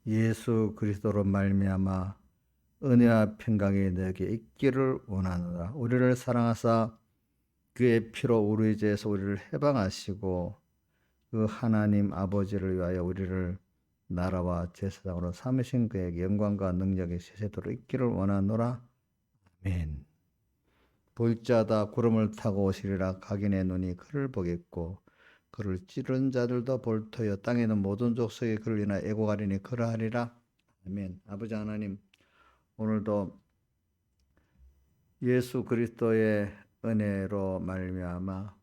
예수 그리스도로 말미암아 은혜와 평강이 너에게 있기를 원하노라. 우리를 사랑하사 그의 피로 우리 죄에서 우리를 해방하시고 그 하나님 아버지를 위하여 우리를 나라와 제사장으로 삼으신 그에게 영광과 능력이 세세토록 있기를 원하노라. 아멘. 볼 자다 구름을 타고 오시리라. 각인의 눈이 그를 보겠고 그를 찌른 자들도 볼터여 땅에 있는 모든 족속이 그를 인하여 애고가리니 그러하리라. 아멘. 아버지 하나님, 오늘도 예수 그리스도의 은혜로 말미암아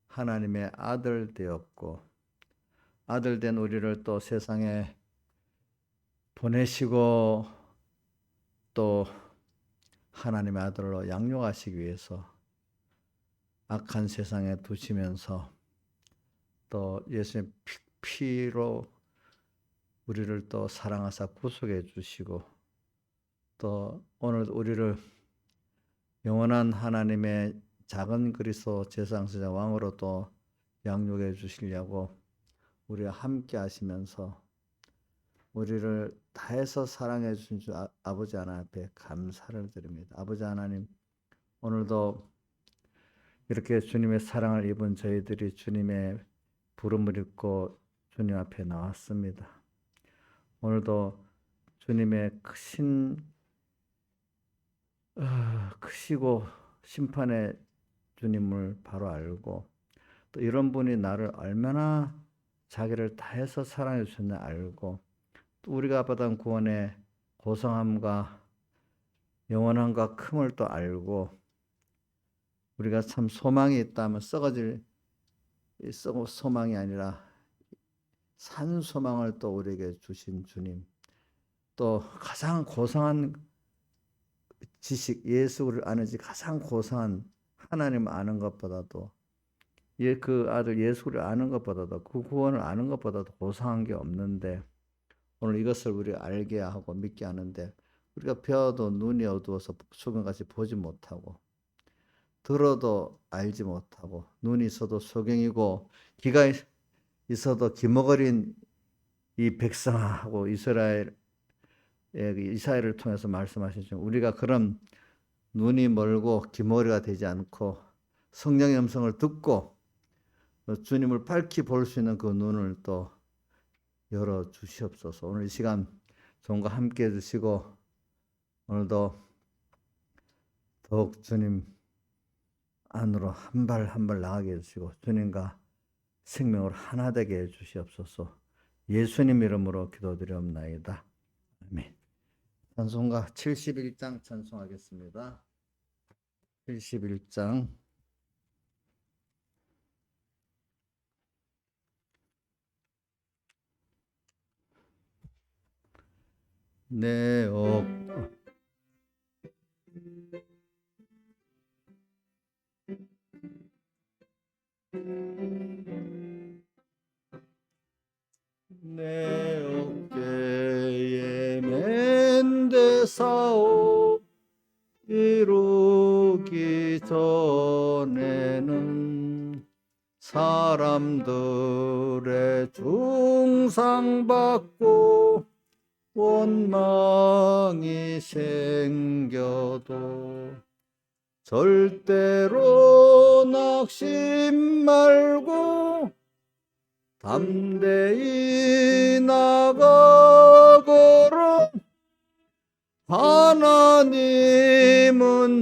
하나님의 아들 되었고 아들 된 우리를 또 세상에 보내시고 또 하나님의 아들로 양육하시기 위해서 악한 세상에 두시면서 또 예수의 피로 우리를 또 사랑하사 구속해 주시고 또 오늘 우리를 영원한 하나님의 작은 그리스도 제사장세자 왕으로 또 양육해 주시려고 우리와 함께 하시면서 우리를 다해서 사랑해 주신 주 아버지 하나님 앞에 감사를 드립니다. 아버지 하나님, 오늘도 이렇게 주님의 사랑을 입은 저희들이 주님의 부름을 입고 주님 앞에 나왔습니다. 오늘도 주님의 크시고 심판의 주님을 바로 알고 또 이런 분이 나를 얼마나 자기를 다해서 사랑해 주셨나 알고 또 우리가 받은 구원의 고상함과 영원함과 큼을 또 알고 우리가 참 소망이 있다면 썩어질 소망이 아니라 산 소망을 또 우리에게 주신 주님, 또 가장 고상한 지식, 예수를 아는 지 가장 고상한 하나님을 아는 것보다도 그 아들 예수를 아는 것보다도 그 구원을 아는 것보다도 고상한 게 없는데 오늘 이것을 우리 알게 하고 믿게 하는데 우리가 배워도 눈이 어두워서 소경같이 보지 못하고 들어도 알지 못하고 눈이 있어도 소경이고 귀가 있어도 기머거린 이 백성하고 이스라엘을 통해서 말씀하신 중 우리가 그런 눈이 멀고 귀머거리가 되지 않고 성령의 음성을 듣고 주님을 밝히 볼 수 있는 그 눈을 또 열어 주시옵소서. 오늘 이 시간 종과 함께 해주시고 오늘도 더욱 주님 안으로 한 발 한 발 나가게 해주시고 주님과 생명을 하나 되게 해주시옵소서. 예수님 이름으로 기도드리옵나이다. 아멘. 찬송가 71장 찬송하겠습니다. 71장 내 어깨에 맨대사오 이루기 전에는 사람들의 중상받고 원망이 생겨도 절대로 낙심 말고 담대히 나가거라. 하나님은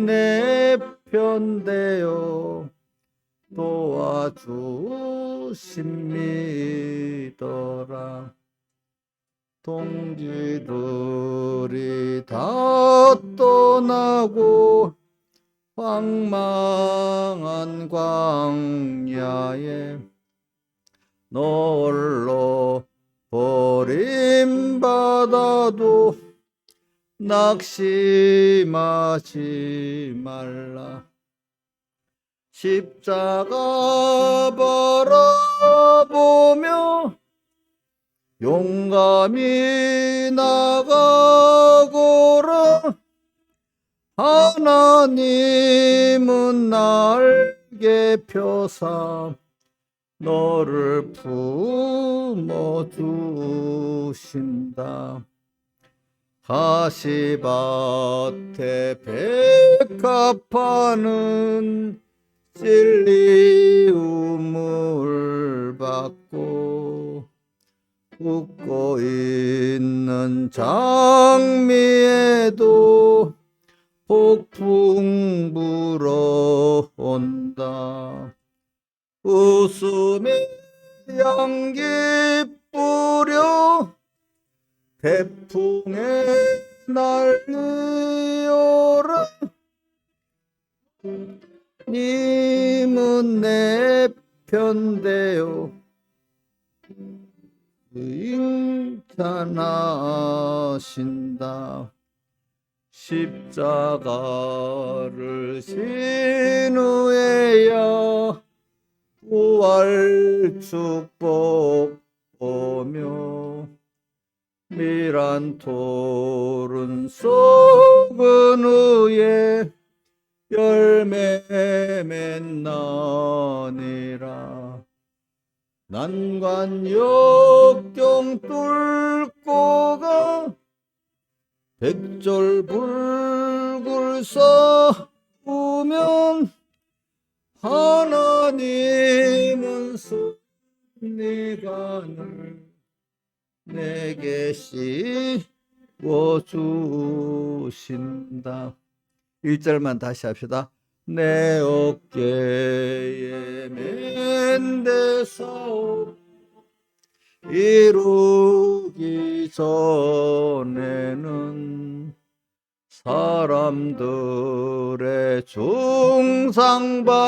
내 편 되어 도와주십니더라. 동지들이 다 떠나고 황망한 광야에 홀로 버림받아도 낙심하지 말라. 십자가 바라보며 용감히 나가거라. 하나님은 날개 펴사 너를 품어 주신다. 가시밭에 백합화는 찔리움을 받고 웃고 있는 장미에도 폭풍 불어온다. 웃음에 향기 뿌려 태풍에 날리어라. 님은 내 편되어 칭찬하신다. 십자가를 신우에야 부활 축복 보며 미란 토른 썩은 후에 열매 맺나니라. 난관 역경 뚫고 가 백절불굴 싸우면 하나님은 승리관을 내게 씌워주신다. 1절만 다시 합시다. 내 어깨에 맨대 사업 이루기 전에는 사람들의 중상받고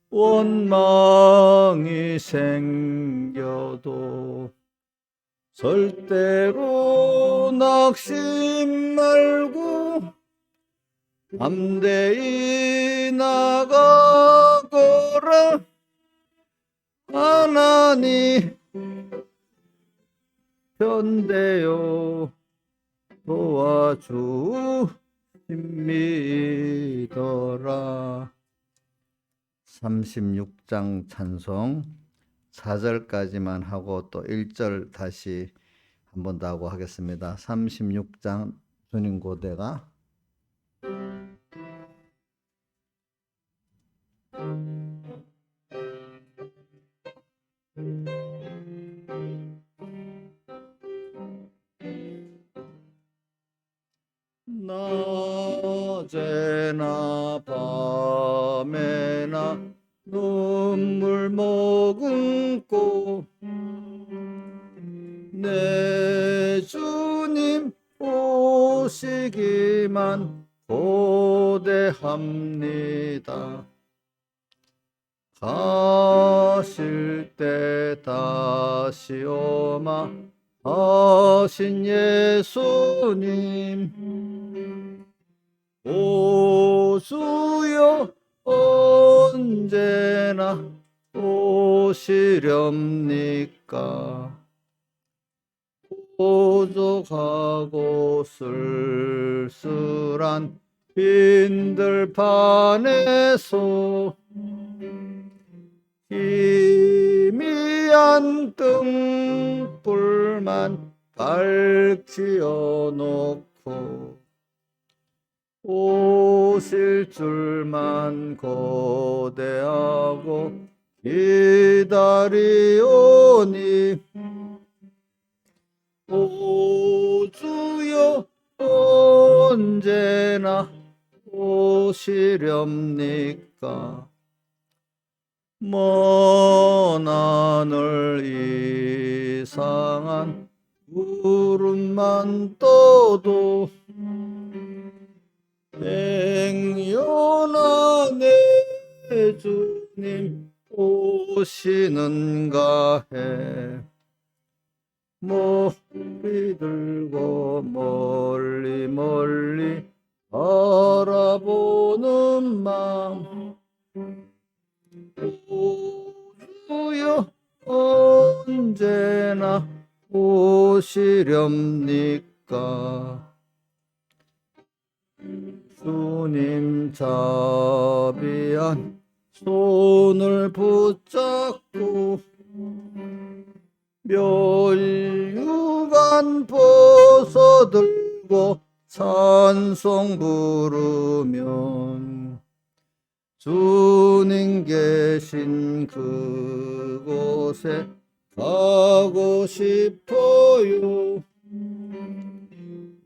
원망이 생겨도 절대로 낙심 말고 담대히 나가거라. 하나님 편되어 도와주심이더라. 36장 찬송 4절까지만 하고 또 1절 다시 한 번 더 하고 하겠습니다. 36장 주님 고대가 낮에나 밤에나 눈물 머금고 내 주님 오시기만 고대합니다. 가실 때 다시 오마 하신 예수님 오 주여 언제나 오시렵니까. 오죽하고 쓸쓸한 빈들판에서 희미한 등불만 밝히어 놓고 오실 줄만 고대하고 기다리오니 오 주여 언제나 오시렵니까. 먼 하늘 이상한 구름만 떠도 행여나 내 주님 오시는가 해. 머리 들고 멀리 멀리 바라보는 마음 오 주여 언제나 오시렵니까. 주님 자비한 손을 붙잡고 멸류관 벗어들고 찬송 부르면 주님 계신 그곳에 가고 싶어요.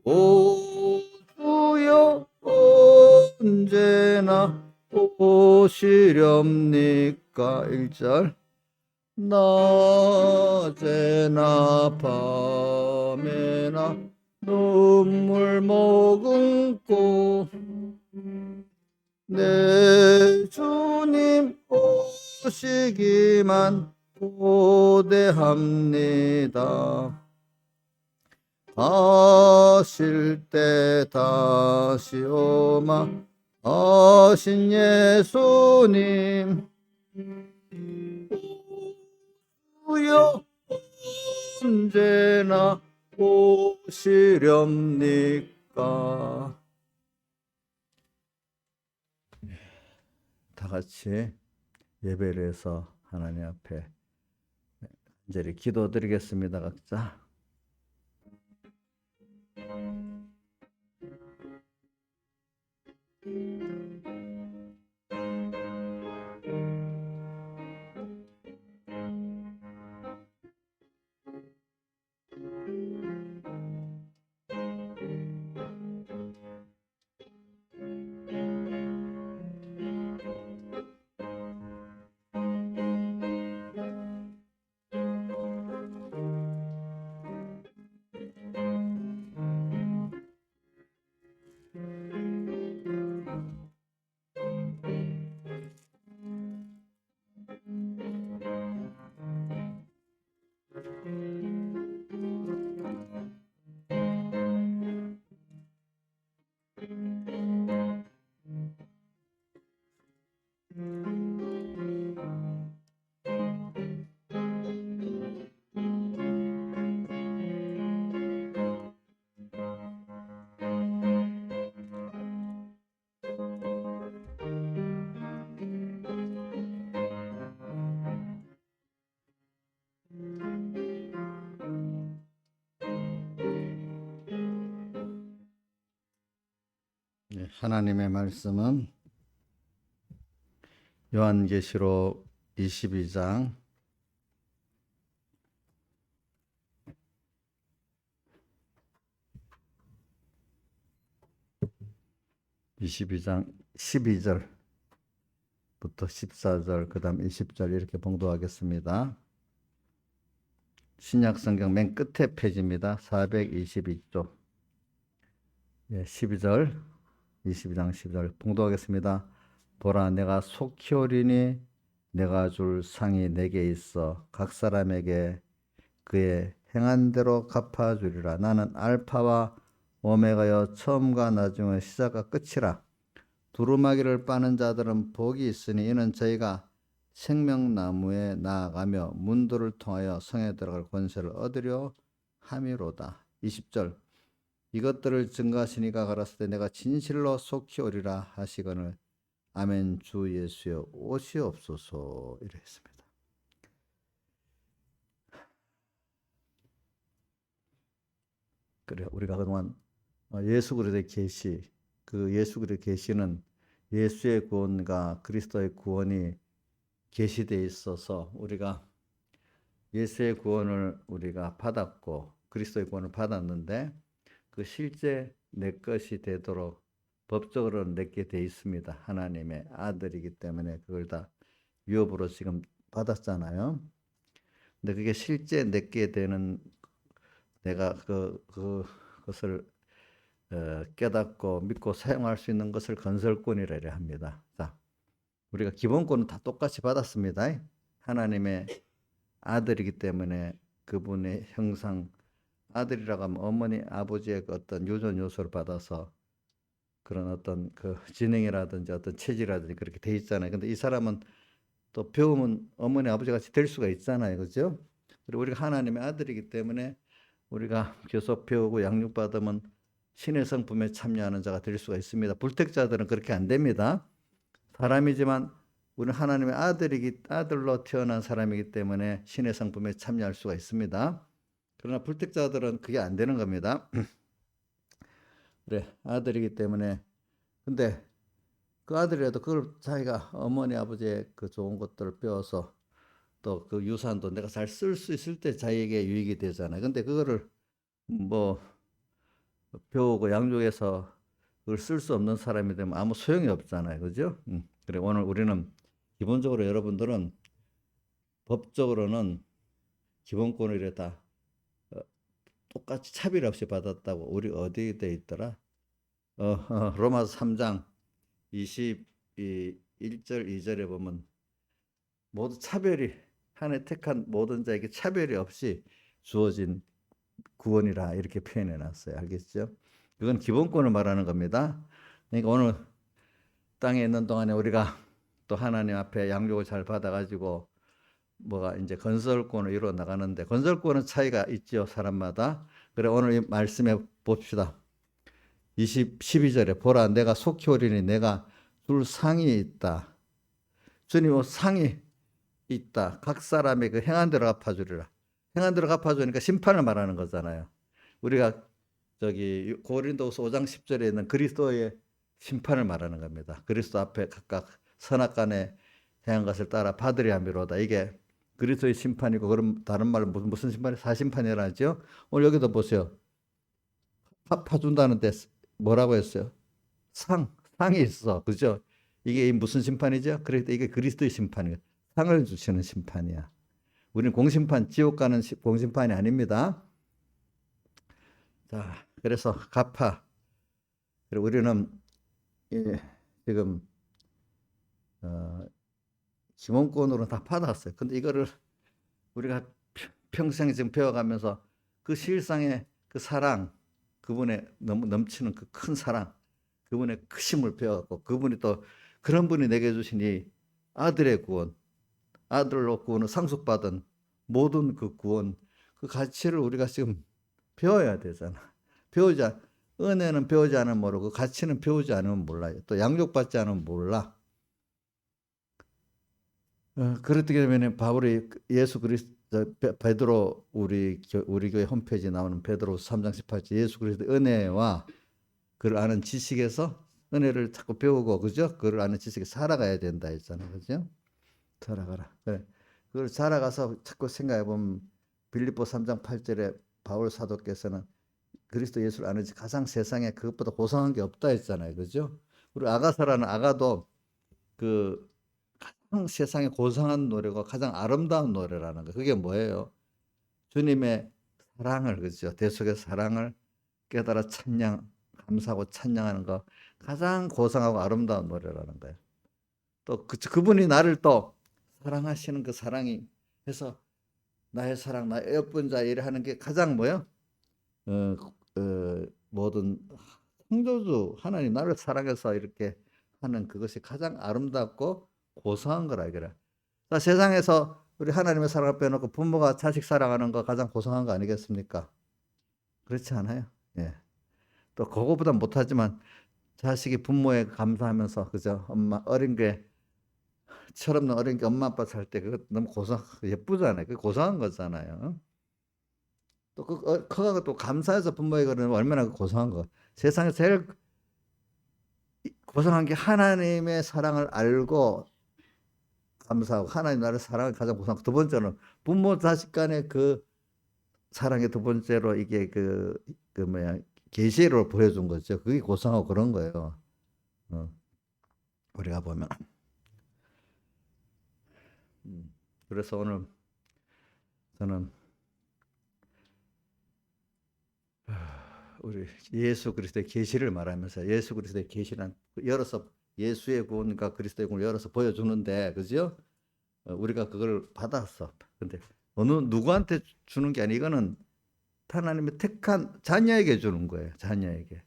오 주여 언제나 오시렵니까? 1절 낮에나 밤에나 눈물 머금고 내 주님 오시기만 고대합니다. 하실 때 다시 오마 하신 예수님 주여 언제나 오시렵니까? 다 같이 예배를 해서 하나님 앞에 간절히 기도드리겠습니다. 각자. 하나님의 말씀은 요한계시록 22장 12절부터 14절 그 다음 20절 이렇게 봉독하겠습니다. 신약성경 맨 끝에 페이지입니다. 422쪽 12절 22장 12절 봉독하겠습니다. 보라 내가 속히 오리니 내가 줄 상이 내게 있어 각 사람에게 그의 행한 대로 갚아주리라. 나는 알파와 오메가여 처음과 나중의 시작과 끝이라. 두루마기를 빠는 자들은 복이 있으니 이는 저희가 생명나무에 나아가며 문도를 통하여 성에 들어갈 권세를 얻으려 함이로다. 20절 이것들을 증거하시니가 가라사대 내가 진실로 속히 오리라 하시거늘 아멘 주 예수여 오시옵소서 이래 했습니다. 그래 우리가 그동안 예수 그리스도의 계시 그 예수 그리스도의 계시는 예수의 구원과 그리스도의 구원이 계시되어 있어서 우리가 예수의 구원을 우리가 받았고 그리스도의 구원을 받았는데 그 실제 내 것이 되도록 법적으로는 내게 돼 있습니다. 하나님의 아들이기 때문에 그걸 다 유업으로 지금 받았잖아요. 근데 그게 실제 내게 되는 내가 그것을 깨닫고 믿고 사용할 수 있는 것을 건설권이라 합니다. 자, 우리가 기본권은 다 똑같이 받았습니다. 하나님의 아들이기 때문에 그분의 형상 아들이라고 하면 어머니 아버지의 어떤 유전 요소를 받아서 그런 어떤 그 지능이라든지 어떤 체질이라든지 그렇게 돼 있잖아요. 근데 이 사람은 또 배우면 어머니 아버지 같이 될 수가 있잖아요. 그죠? 그리고 우리가 하나님의 아들이기 때문에 우리가 계속 배우고 양육받으면 신의 성품에 참여하는 자가 될 수가 있습니다. 불택자들은 그렇게 안 됩니다. 사람이지만 우리는 하나님의 아들로 태어난 사람이기 때문에 신의 성품에 참여할 수가 있습니다. 그러나 불택자들은 그게 안 되는 겁니다. 그래, 아들이기 때문에. 근데 그 아들이라도 그걸 자기가 어머니 아버지의 그 좋은 것들을 배워서 또 그 유산도 내가 잘 쓸 수 있을 때 자기에게 유익이 되잖아요. 근데 그거를 뭐 배우고 양육해서 그걸 쓸 수 없는 사람이 되면 아무 소용이 없잖아요. 그죠? 그래, 오늘 우리는 기본적으로 여러분들은 법적으로는 기본권을 이렇다 똑같이 차별 없이 받았다고. 우리 어디에 돼 있더라? 로마서 3장 21절 2절에 보면 모두 차별이 하나님 택한 모든 자에게 차별이 없이 주어진 구원이라 이렇게 표현해 놨어요. 알겠죠? 그건 기본권을 말하는 겁니다. 그러니까 오늘 땅에 있는 동안에 우리가 또 하나님 앞에 양육을 잘 받아가지고 뭐가 이제 건설권을 이루어 나가는데, 건설권은 차이가 있죠, 사람마다. 그래, 오늘 이 말씀해 봅시다. 12절에 보라, 내가 속히 오리니 내가 줄 상이 있다. 주님, 상이 있다. 각 사람의 그 행한 대로 갚아주리라. 행한 대로 갚아주니까 심판을 말하는 거잖아요. 우리가 저기 고린도후서 5장 10절에 있는 그리스도의 심판을 말하는 겁니다. 그리스도 앞에 각각 선악간에 행한 것을 따라 받으려 함이로다. 이게 그리스도의 심판이고, 그럼 다른 말로 무슨 심판이? 사심판이라 하죠. 오늘 여기도 보세요. 갚아준다는데 뭐라고 했어요? 상이 있어. 그죠? 이게 무슨 심판이죠? 그러니까 이게 그리스도의 심판이에요. 상을 주시는 심판이야. 우리는 공심판, 지옥 가는 공심판이 아닙니다. 자, 그래서 갚아. 그리고 우리는 지금 기본권으로 다 받았어요. 근데 이거를 우리가 평생 지금 배워가면서 그 실상의 그 사랑, 그분의 너무 넘치는 그 큰 사랑, 그분의 크심을 배워갖고, 그분이 또 그런 분이 내게 주신 이 아들의 구원, 아들로 구원을 상속받은 모든 그 구원, 그 가치를 우리가 지금 배워야 되잖아. 은혜는 배우지 않으면 모르고, 가치는 배우지 않으면 몰라요. 또 양육받지 않으면 몰라. 그렇게 되면 바울이 예수 그리스도, 베드로, 우리 교회 홈페이지에 나오는 베드로 3장 18절, 예수 그리스도 은혜와 그를 아는 지식에서 은혜를 자꾸 배우고, 그죠? 그를 아는 지식에 살아가야 된다 했잖아요. 그죠? 살아가라. 그래. 그걸 살아가서 자꾸 생각해 보면 빌립보 3장 8절에 바울 사도께서는 그리스도 예수를 아는 지 가장 세상에 그것보다 고상한 게 없다 했잖아요. 그죠? 우리 아가서라는 아가도 그 가장 세상에 고상한 노래가 가장 아름다운 노래라는 거. 그게 뭐예요? 주님의 사랑을, 그죠? 대속의 사랑을 깨달아 감사하고 찬양하는 거, 가장 고상하고 아름다운 노래라는 거예요. 또 그분이 나를 또 사랑하시는 그 사랑이 해서 나의 사랑, 나의 예쁜 자 일을 하는 게 가장 뭐요? 모든 창조주 하나님 나를 사랑해서 이렇게 하는 그것이 가장 아름답고 고상한 거라 이거라. 세상에서 우리 하나님의 사랑을 빼놓고 부모가 자식 사랑하는 거 가장 고상한 거 아니겠습니까? 그렇지 않아요? 예. 또 그거보다 못하지만 자식이 부모에 감사하면서, 그죠? 엄마 어린 게 철없는 어린 게 엄마 아빠 살 때 그거 너무 예쁘잖아요. 그 고상한 거잖아요. 또 커가고 또 감사해서 부모에게 그러면 얼마나 고상한 거. 세상에 제일 고상한 게 하나님의 사랑을 알고 감사하고, 하나님 나를 사랑을 가장 고상하고, 두 번째는 부모 자식 간의 그 사랑의 두 번째로 이게 그 뭐야, 계시로 보여준 거죠. 그게 고상하고 그런 거예요. 우리가 보면. 그래서 오늘 저는 우리 예수 그리스도의 계시를 말하면서, 예수 그리스도의 계시란 열어서 예수의 구원과 그리스도의 구원을 열어서 보여주는데, 그죠? 우리가 그걸 받았어. 근데 어느 누구한테 주는 게 아니, 이거는 하나님의 택한 자녀에게 주는 거예요. 자녀에게.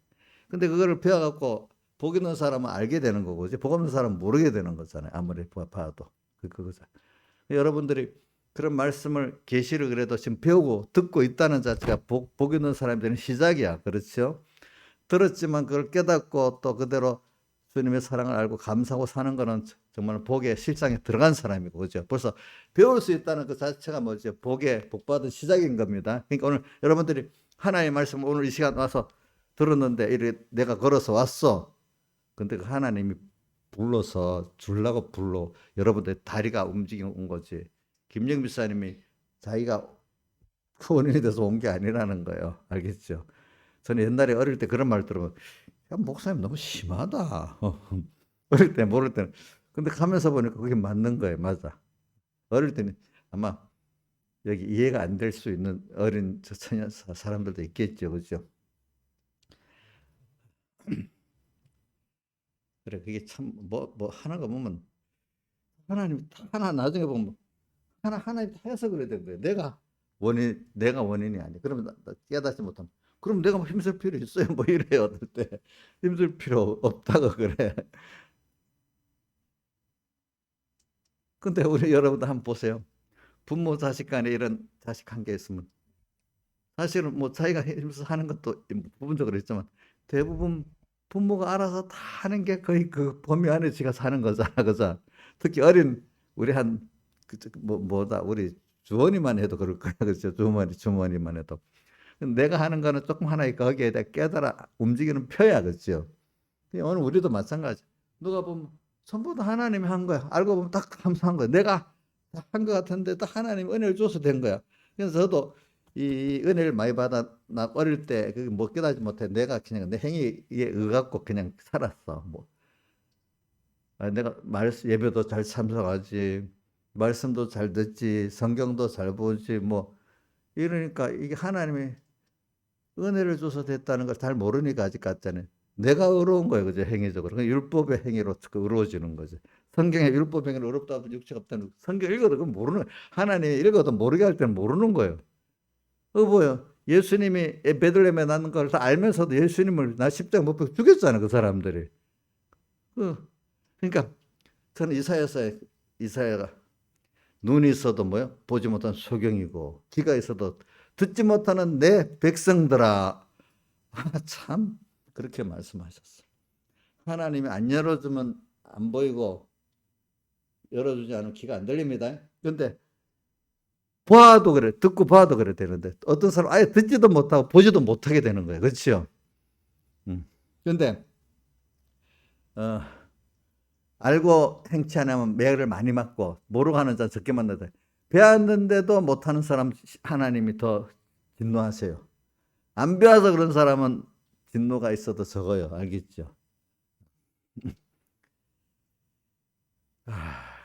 근데 그거를 배워갖고 복 있는 사람은 알게 되는 거고, 그지? 복 없는 사람은 모르게 되는 거잖아요. 아무리 봐도 그거죠. 여러분들이 그런 말씀을 계시를 그래도 지금 배우고 듣고 있다는 자체가 복 있는 사람들은 시작이야. 그렇죠? 들었지만 그걸 깨닫고 또 그대로 주님의 사랑을 알고 감사하고 사는 거는 정말 복의 실상에 들어간 사람이고, 그죠? 벌써 배울 수 있다는 그 자체가 뭐죠? 복의, 복받은 시작인 겁니다. 그러니까 오늘 여러분들이 하나님의 말씀 오늘 이 시간 와서 들었는데, 이렇게 내가 걸어서 왔어. 근데 그 하나님이 불러서 주려고 불러. 여러분들 다리가 움직인 거지. 김영 비사님이 자기가 그 원인이 돼서 온 게 아니라는 거예요. 알겠죠? 저는 옛날에 어릴 때 그런 말 들으면, 야, 목사님 너무 심하다. 어릴 때 모를 때는. 근데 가면서 보니까 그게 맞는 거예요. 맞아. 어릴 때는 아마 여기 이해가 안 될 수 있는 어린 처녀 사람들도 있겠죠. 그죠? 그래, 그게 참, 하나가 보면, 하나님, 하나 나중에 보면, 하나님 다 해서 그래야 되는 거예요. 내가 원인이 아니야. 그러면 나 깨닫지 못하면, 그럼 내가 뭐 힘쓸 필요 있어요? 뭐 이래요. 어떨 때. 힘쓸 필요 없다고 그래. 근데 우리 여러분도 한번 보세요. 부모 자식 간에 이런 자식 관계 있으면, 사실은 뭐 자기가 힘써 하는 것도 부분적으로 있지만, 대부분 부모가 알아서 다 하는 게 거의 그 범위 안에 지가 사는 거잖아. 그죠? 특히 어린, 우리 우리 주원이만 해도 그럴 거야. 그죠? 주머니만 해도. 내가 하는 거는 조금 하나의 거기에 대해 깨달아 움직이는 표야. 그죠? 오늘 우리도 마찬가지. 누가 보면 전부 다 하나님이 한 거야. 알고 보면 딱 감사한 거야. 내가 한 것 같은데 딱 하나님 은혜를 줘서 된 거야. 그래서 저도 이 은혜를 많이 받아, 나 어릴 때 그게 못 깨닫지 못해. 내가 그냥 내 행위에 의갖고 그냥 살았어. 뭐 내가 예배도 잘 참석하지, 말씀도 잘 듣지, 성경도 잘 보지, 뭐 이러니까 이게 하나님이 은혜를 줘서 됐다는 걸 잘 모르니까 아직 같잖아요. 내가 의로운 거예요, 그죠? 행위적으로. 율법의 행위로 의로워지는 거죠. 성경에 율법 행위로 의롭다 하면 육체가 없다는, 성경 읽어도 그건 모르는, 하나님이 읽어도 모르게 할 때는 모르는 거예요. 뭐요? 예수님이 베들레헴에 낳는 걸 다 알면서도 예수님을 나 십자가 못 박혀 죽였잖아, 그 사람들이. 그러니까 저는 이사야가 눈이 있어도 뭐요? 보지 못한 소경이고, 귀가 있어도 듣지 못하는 내 백성들아. 참 그렇게 말씀하셨어. 하나님이 안 열어주면 안 보이고, 열어주지 않으면 귀가 안 들립니다. 근데 봐도 그래, 듣고 봐도 그래 되는데, 어떤 사람 아예 듣지도 못하고 보지도 못하게 되는 거예요. 그렇죠? 근데 어, 알고 행치 않으면 매를 많이 맞고, 모르고 하는 자 적게 만나다. 배웠는데도 못하는 사람 하나님이 더 진노하세요. 안 배워서 그런 사람은 진노가 있어도 적어요. 알겠죠?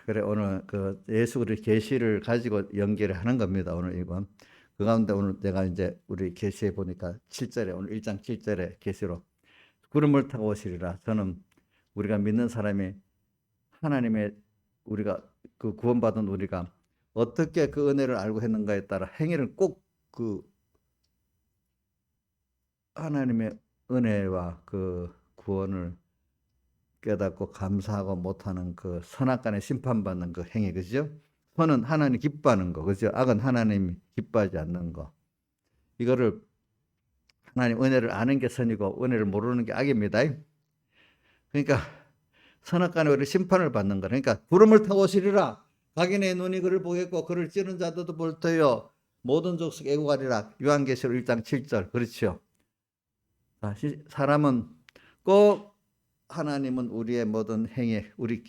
그래, 오늘 그 예수 그리스도 계시를 가지고 연결을 하는 겁니다. 오늘 이건. 그 가운데 오늘 내가 이제 우리 계시에 보니까 7절에, 오늘 1장 7절에 계시로 구름을 타고 오시리라. 저는 우리가 믿는 사람이 하나님의, 우리가 그 구원받은 우리가 어떻게 그 은혜를 알고 했는가에 따라 행위를 꼭 그 하나님의 은혜와 그 구원을 깨닫고 감사하고 못하는 그 선악간에 심판받는 그 행위, 그죠? 선은 하나님 기뻐하는 거, 그죠? 악은 하나님이 기뻐하지 않는 거. 이거를 하나님 은혜를 아는 게 선이고 은혜를 모르는 게 악입니다. 그러니까 선악간에 우리 심판을 받는 거. 그러니까 구름을 타고 오시리라. 각인의 눈이 그를 보겠고 그를 찌른 자들도 볼 터요. 모든 족속 애국하리라. 요한계시록 1장 7절. 그렇죠? 사람은 꼭, 하나님은 우리의 모든 행위, 우리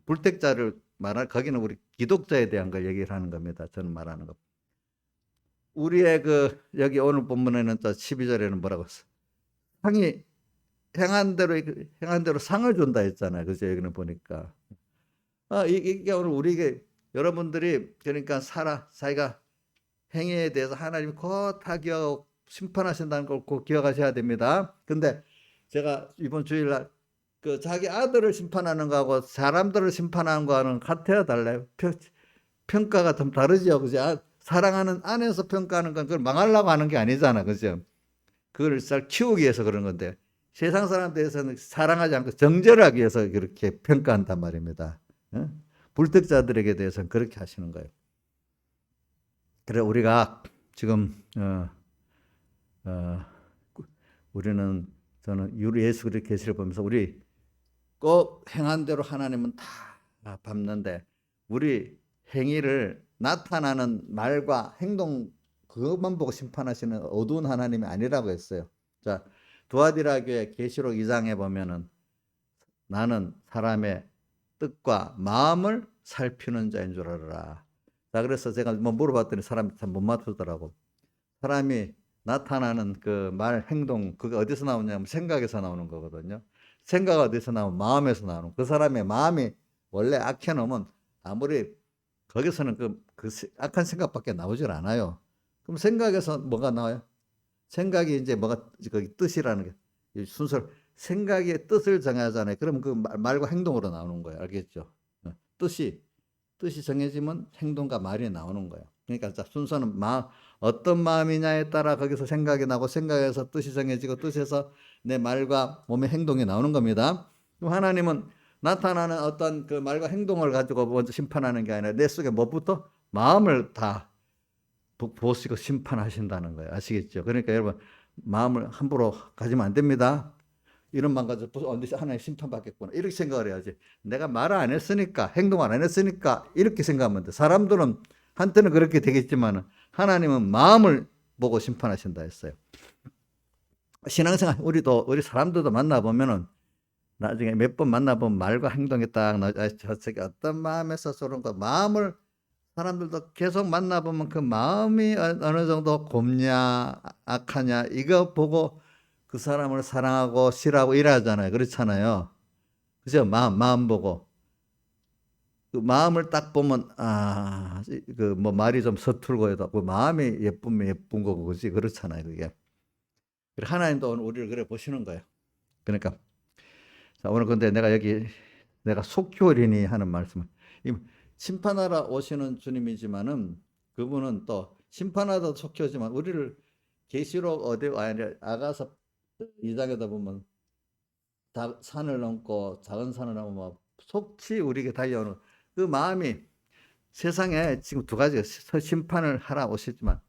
불택자를 거기는 우리 기독자에 대한 걸 얘기를 하는 겁니다. 저는 말하는 거. 우리의 여기 오늘 본문에는 또 12절에는 뭐라고 했어? 상이 행한 대로 상을 준다 했잖아요. 그죠? 여기는 보니까. 이게 오늘 우리에게, 여러분들이 그러니까 자기가 행위에 대해서 하나님이 곧 다 기억하고 심판하신다는 걸 꼭 기억하셔야 됩니다. 근데 제가 이번 주일날 그 자기 아들을 심판하는 거하고 사람들을 심판하는 거는 같아요, 달라요? 평가가 좀 다르죠, 그죠? 사랑하는 안에서 평가하는 건 그걸 망하려고 하는 게 아니잖아, 그죠? 그걸 잘 키우기 위해서 그런 건데, 세상 사람들에서는 사랑하지 않고 정죄하기 위해서 그렇게 평가한단 말입니다. 불택자들에게 대해서는 그렇게 하시는 거예요. 그래, 우리가 지금 우리는, 저는 예수 그리스도 계시를 보면서 우리 꼭 행한 대로 하나님은 다 밟는데 우리 행위를 나타나는 말과 행동 그것만 보고 심판하시는 어두운 하나님이 아니라고 했어요. 자, 두아디라 교회 계시록 2장에 보면은 나는 사람의 뜻과 마음을 살피는 자인 줄 알아라. 자, 그래서 제가 뭐 물어봤더니 사람이 참 못 맞추더라고. 사람이 나타나는 그 말, 행동, 그게 어디서 나오냐면 생각에서 나오는 거거든요. 생각 어디서 나오면 마음에서 나오는. 그 사람의 마음이 원래 악해 놓으면 아무리 거기서는 그 악한 생각밖에 나오질 않아요. 그럼 생각에서 뭐가 나와요? 생각이 이제 뭐가 거기 뜻이라는 게 순서를 생각의 뜻을 정하잖아요. 그러면 그 말과 행동으로 나오는 거예요. 알겠죠? 뜻이 정해지면 행동과 말이 나오는 거예요. 그러니까 순서는 어떤 마음이냐에 따라 거기서 생각이 나고 생각에서 뜻이 정해지고 뜻에서 내 말과 몸의 행동이 나오는 겁니다. 그럼 하나님은 나타나는 어떤 그 말과 행동을 가지고 먼저 심판하는 게 아니라 내 속에 뭐부터? 마음을 다 보시고 심판하신다는 거예요. 아시겠죠? 그러니까 여러분 마음을 함부로 가지면 안 됩니다. 이런 마음 가지고 언제 하나님 심판받겠구나 이렇게 생각을 해야지. 내가 말을 안 했으니까 행동을 안 했으니까 이렇게 생각하면 돼. 사람들은 한때는 그렇게 되겠지만 하나님은 마음을 보고 심판하신다 했어요. 신앙생활 우리 사람들도 만나보면은 나중에 몇 번 만나보면 말과 행동이 딱 저기 어떤 마음에서 저런 거 마음을 사람들도 계속 만나보면 그 마음이 어느 정도 곱냐 악하냐 이거 보고 그 사람을 사랑하고 싫어하고 이러잖아요. 그렇잖아요. 그죠? 마음 보고 그 마음을 딱 보면 그 뭐 말이 좀 서툴고 해도 그 마음이 예쁘면 예쁜 거고 그지? 그렇잖아요. 그게 하나님도 오늘 우리를 그래 보시는 거예요. 그러니까 자, 오늘 근데 내가 속효리니 하는 말씀을 심판하러 오시는 주님이지만은 그분은 또 심판하다 속효지만 우리를 계시록 어디 아가서 2장에다 보면 산을 넘고 작은 산을 넘어 속히 우리에게 달려오는 그 마음이 세상에 지금 두 가지가 심판을 하러 오시지만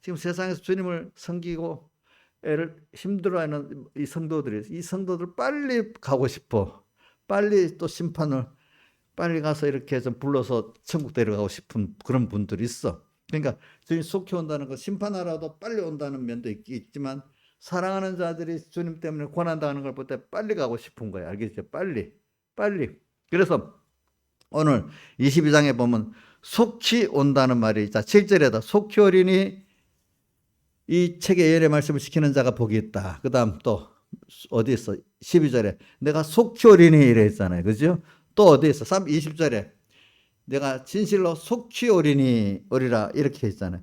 지금 세상에서 주님을 섬기고 애를 힘들어하는 이 성도들 빨리 가고 싶어. 빨리 또 심판을 빨리 가서 이렇게 좀 불러서 천국 데려가고 싶은 그런 분들이 있어. 그러니까 주님 속히 온다는 거 심판하라도 빨리 온다는 면도 있지만 사랑하는 자들이 주님 때문에 고난당하는 걸 볼 때 빨리 가고 싶은 거야. 알겠죠? 빨리. 그래서 오늘 22장에 보면 속히 온다는 말이 자 7절에다 속히 오리니 이 책의 예언의 말씀을 지키는 자가 복이 있다. 그 다음 또 어디 있어? 12절에 내가 속히 오리니 이래 했잖아요. 그죠? 또 어디 있어? 20절에 내가 진실로 속히 오리라 이렇게 했잖아요.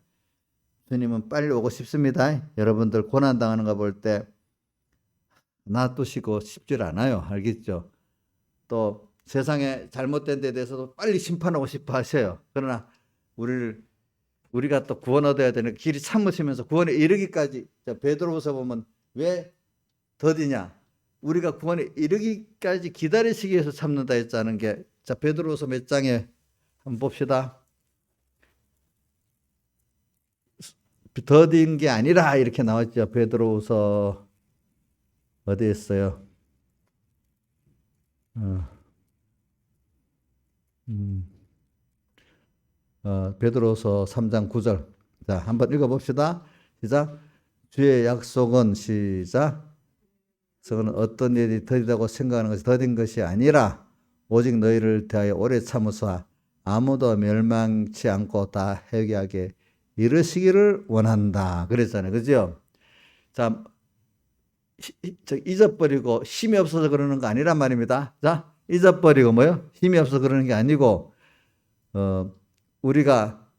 주님은 빨리 오고 싶습니다. 여러분들 고난당하는 거 볼 때 놔두시고 싶질 않아요. 알겠죠? 또 세상에 잘못된 데 대해서도 빨리 심판하고 싶어 하셔요. 그러나 우리가 또 구원 얻어야 되는 길이 참으시면서 구원에 이르기까지 베드로후서 보면 왜 더디냐? 우리가 구원에 이르기까지 기다리시기 위해서 참는다 했자는 게 베드로후서 몇 장에 한번 봅시다. 더딘 게 아니라 이렇게 나왔죠. 베드로후서 어디 있어요? 베드로서 3장 9절. 자, 한번 읽어봅시다. 시작. 주의 약속은 시작. 그는 어떤 일이 더디다고 생각하는 것이 더딘 것이 아니라 오직 너희를 대하여 오래 참으사 아무도 멸망치 않고 다 회개하게 이르시기를 원한다. 그랬잖아요. 그죠? 자, 잊어버리고 힘이 없어서 그러는 거 아니란 말입니다. 자, 잊어버리고 뭐요? 힘이 없어서 그러는 게 아니고 우리가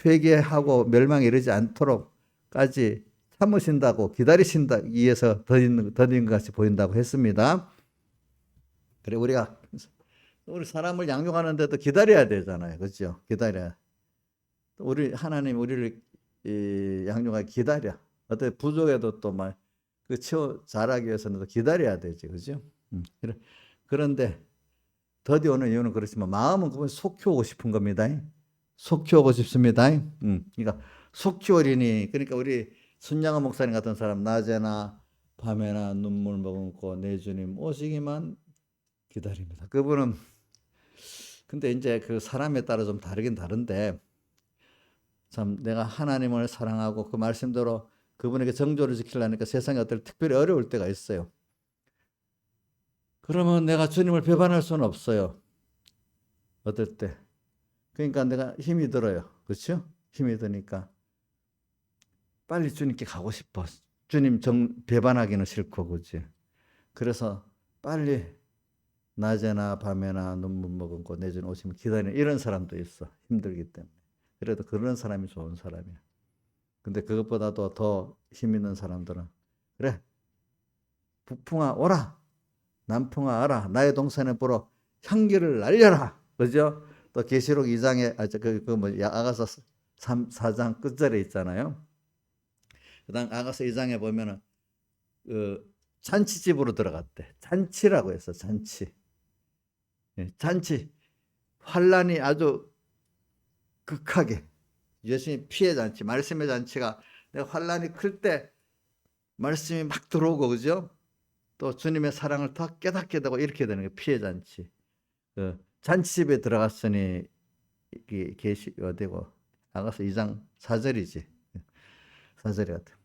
회개하고 멸망에 이르지 않도록까지 참으신다고 기다리신다 위해서 더딘 것 같이 보인다고 했습니다. 그래 우리 사람을 양육하는데도 기다려야 되잖아요. 그렇죠? 기다려야. 우리 하나님 우리를 양육하기 기다려. 어떤 부족해도 또 막 그 잘하기 위해서는 기다려야 되지. 그죠? 그런데 더디 오는 이유는 그렇지만 마음은 그분 속히 오고 싶은 겁니다. 속히 오고 싶습니다. 그러니까 속히 오리니 그러니까 우리 순양원 목사님 같은 사람 낮에나 밤에나 눈물 머금고 내 주님 오시기만 기다립니다. 그분은 근데 이제 그 사람에 따라 좀 다르긴 다른데 참 내가 하나님을 사랑하고 그 말씀대로 그분에게 정조를 지키려니까 세상에 어떨 특별히 어려울 때가 있어요. 그러면 내가 주님을 배반할 수는 없어요. 어떨 때. 그러니까 내가 힘이 들어요. 그렇죠? 힘이 드니까 빨리 주님께 가고 싶어. 주님 배반하기는 싫고, 그렇지? 그래서 빨리 낮에나 밤에나 눈물 머금고 내 주님 오시면 기다리는 이런 사람도 있어. 힘들기 때문에. 그래도 그런 사람이 좋은 사람이야. 근데 그것보다도 더 힘 있는 사람들은 그래 북풍아 오라 남풍아 와라 나의 동산에 불어 향기를 날려라 그죠? 또 계시록 2장에 아가서 4장 끝절에 있잖아요. 그다음 아가서 2장에 보면은 그 잔치집으로 들어갔대. 잔치라고 했어. 잔치. 잔치 환란이 아주 극하게 예수님 피해 잔치 말씀의 잔치가 내가 환란이 클 때 말씀이 막 들어오고 그죠? 또 주님의 사랑을 더 깨닫게 되고 이렇게 되는 게 피해 잔치. 그 잔치집에 들어갔으니 이게 계시가 되고 아가서 2장 4절이지. 4절이 같아.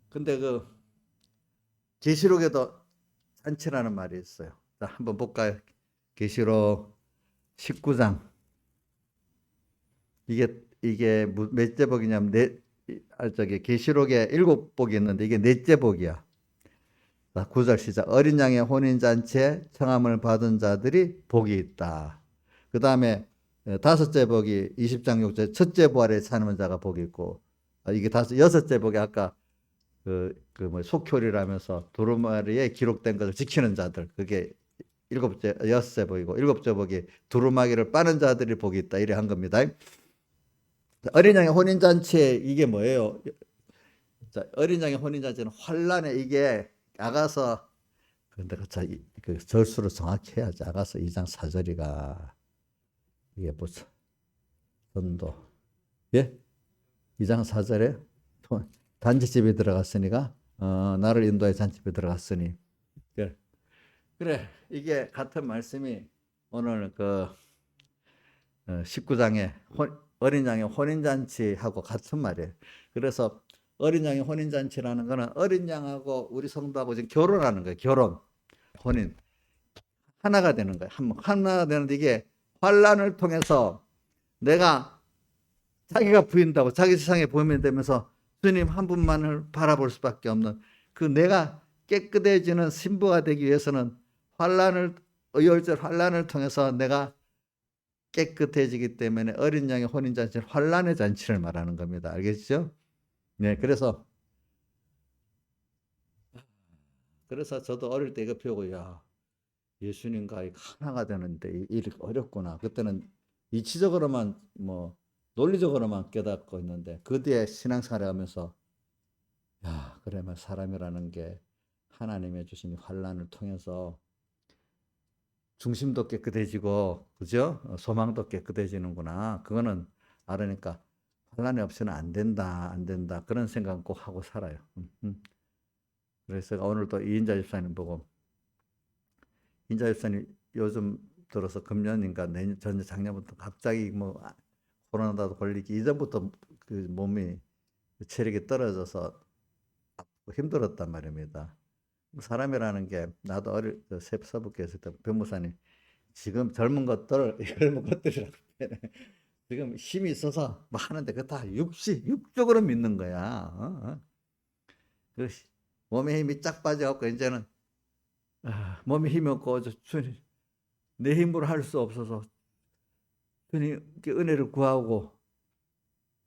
근데 그 계시록에도 잔치라는 말이 있어요. 자, 한번 볼까요? 계시록 19장. 이게 몇째 복이냐면 저기 계시록에 7복이 있는데 이게 넷째 복이야. 9절 시작. 어린 양의 혼인잔치에 청함을 받은 자들이 복이 있다. 그 다음에 다섯째 복이 20장 6절 첫째 부활에 사는 자가 복이 있고 이게 여섯째 복이 아까 속효리라면서 두루마리에 기록된 것을 지키는 자들 그게 여섯째 복이고 일곱째 복이 두루마기를 빠는 자들이 복이 있다 이래 한 겁니다. 어린 양의 혼인잔치에 이게 뭐예요? 자, 어린 양의 혼인잔치는 환란에 이게 아가서 근데 그 절수를 정확히 해야지. 아가서 2장 4절이가 이게 뭐죠? 전도 예? 2장 4절에 단지집에 들어갔으니까 나를 인도해 잔치집에 들어갔으니 그래 이게 같은 말씀이 오늘 그 19장에 어린 양의 혼인잔치하고 같은 말이에요. 그래서 어린 양의 혼인잔치라는 거는 어린 양하고 우리 성도하고 지금 결혼하는 거예요. 결혼, 혼인. 하나가 되는 거예요. 하나가 되는데 이게 환란을 통해서 내가 자기가 부인다고 자기 세상에 보이면 되면서 주님 한 분만을 바라볼 수밖에 없는 그 내가 깨끗해지는 신부가 되기 위해서는 의열절 환란을 통해서 내가 깨끗해지기 때문에 어린 양의 혼인잔치는 환란의 잔치를 말하는 겁니다. 알겠죠? 네, 그래서 저도 어릴 때 이거 배우고 야 예수님과 하나가 되는데 이렇게 어렵구나. 그때는 이치적으로만 논리적으로만 깨닫고 있는데 그 뒤에 신앙생활을 하면서 야 그러면 사람이라는 게 하나님의 주신 환란을 통해서 중심도 깨끗해지고 그죠? 소망도 깨끗해지는구나. 그거는 알으니까 환란이 없이는 안 된다 그런 생각 꼭 하고 살아요. 그래서 오늘 또 이인자 집사님 보고 인자 집사님 요즘 들어서 금년인가 작년부터 갑자기 코로나도 걸리기 이전부터 그 몸이 체력이 떨어져서 힘들었단 말입니다. 사람이라는 게 나도 어릴 때 서북교회 있을 때 변무사님 지금 젊은 것들이라고 지금 힘이 있어서 뭐 하는데 그거 다 육적으로 믿는 거야. 그 몸에 힘이 쫙 빠져갖고 이제는 몸에 힘이 없고 주님 내 힘으로 할 수 없어서 주님께 은혜를 구하고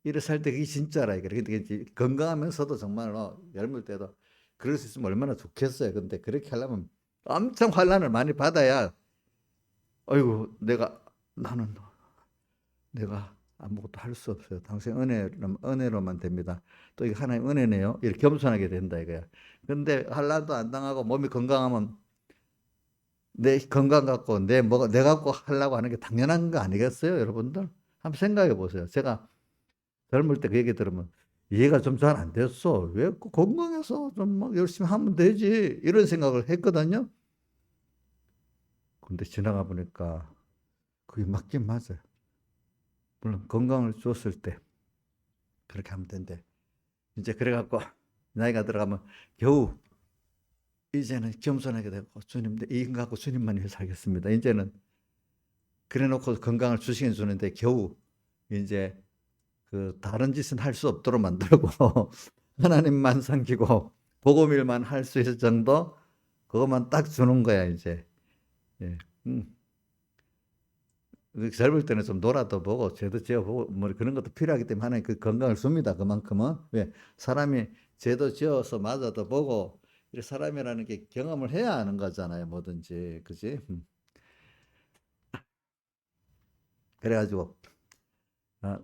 이래 살 때 그게 진짜라 이게. 근데 건강하면서도 정말로 젊을 때도 그럴 수 있으면 얼마나 좋겠어요. 근데 그렇게 하려면 엄청 환란을 많이 받아야 어이구 나는 내가 아무것도 할 수 없어요. 당신 은혜로만 됩니다. 또 이게 하나님 은혜네요. 이렇게 겸손하게 된다 이거야. 근데 환란도 안 당하고 몸이 건강하면 내 건강 갖고 내 갖고 하려고 하는 게 당연한 거 아니겠어요, 여러분들? 한번 생각해 보세요. 제가 젊을 때 그 얘기 들으면 이해가 좀 잘 안 됐어. 왜 건강해서 좀 막 열심히 하면 되지. 이런 생각을 했거든요. 근데 지나가 보니까 그게 맞긴 맞아요. 물론 건강을 줬을 때 그렇게 하면 된대. 이제 그래갖고 나이가 들어가면 겨우 이제는 겸손하게 되고 주님, 이거 갖고 주님만 위해 살겠습니다. 이제는 그래놓고 건강을 주시긴 주는데 겨우 이제 그 다른 짓은 할 수 없도록 만들고 하나님만 섬기고 복음 일만 할 수 있을 정도 그것만 딱 주는 거야 이제. 예. 젊을 때는 좀 놀아도 보고 죄도 지어보고 뭐 그런 것도 필요하기 때문에 하나님 그 건강을 줍니다. 그만큼은. 왜? 사람이 죄도 지어서 맞아도 보고 이 사람이라는 게 경험을 해야 하는 거잖아요. 뭐든지. 그지? 그래가지고 아,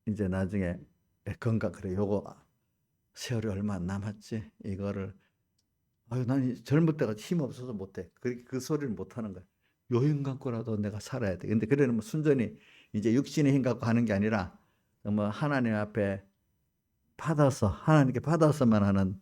이제 나중에 건강 그래 요거 세월이 얼마 안 남았지 이거를 아유 난 젊을 때가 힘 없어서 못해 그 소리를 못 하는 거야. 요 힘 갖고라도 내가 살아야 돼. 근데 그러면 순전히 이제 육신의 힘 갖고 하는 게 아니라 뭐 하나님 앞에 받아서 하나님께 받아서만 하는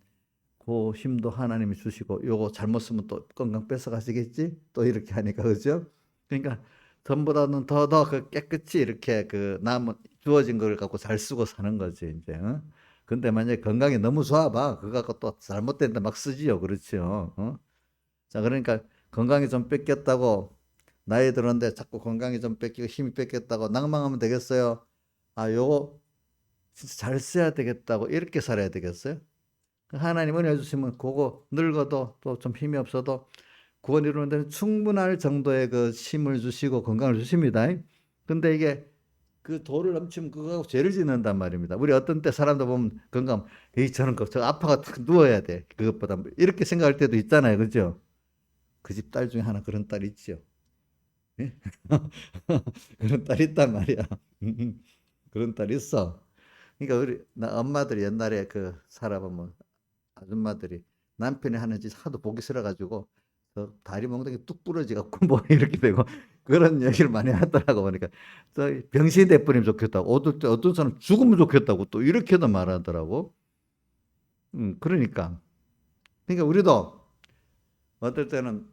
그 힘도 하나님이 주시고 요거 잘못 쓰면 또 건강 뺏어가시겠지 또 이렇게 하니까 그죠? 그러니까 전보다는 더 그 깨끗이 이렇게 그 남은 주어진 걸 갖고 잘 쓰고 사는 거지 이제. 어? 근데 만약에 건강이 너무 좋아 봐 그거 갖고 또 잘못된데 막 쓰지요. 그렇죠? 어? 자 그러니까 건강이 좀 뺏겼다고 나이 들었는데 자꾸 건강이 좀 뺏기고 힘이 뺏겼다고 낭망하면 되겠어요? 아 요거 진짜 잘 써야 되겠다고 이렇게 살아야 되겠어요? 하나님 은혜 주시면 그거 늙어도 또 좀 힘이 없어도 구원 이루는 데는 충분할 정도의 그 힘을 주시고 건강을 주십니다. 근데 이게 그 도를 넘치면 그거하고 죄를 짓는단 말입니다. 우리 어떤 때 사람들 보면 건강, 에이 저는 저 아파가 누워야 돼. 그것보다 이렇게 생각할 때도 있잖아요. 그죠? 그 집 딸 중에 하나 그런 딸 있죠. 예? 그런 딸 있단 말이야. 그런 딸 있어. 그러니까 우리 나 엄마들 옛날에 그 살아보면 아줌마들이 남편이 하는 짓 하도 보기 싫어가지고 다리 몽둥이 뚝 부러지갖고 뭐 이렇게 되고 그런 얘기를 많이 하더라고. 보니까 저 병신이 돼버리면 좋겠다고 어떤 사람 죽으면 좋겠다고 또 이렇게도 말하더라고. 그러니까 우리도 어떨 때는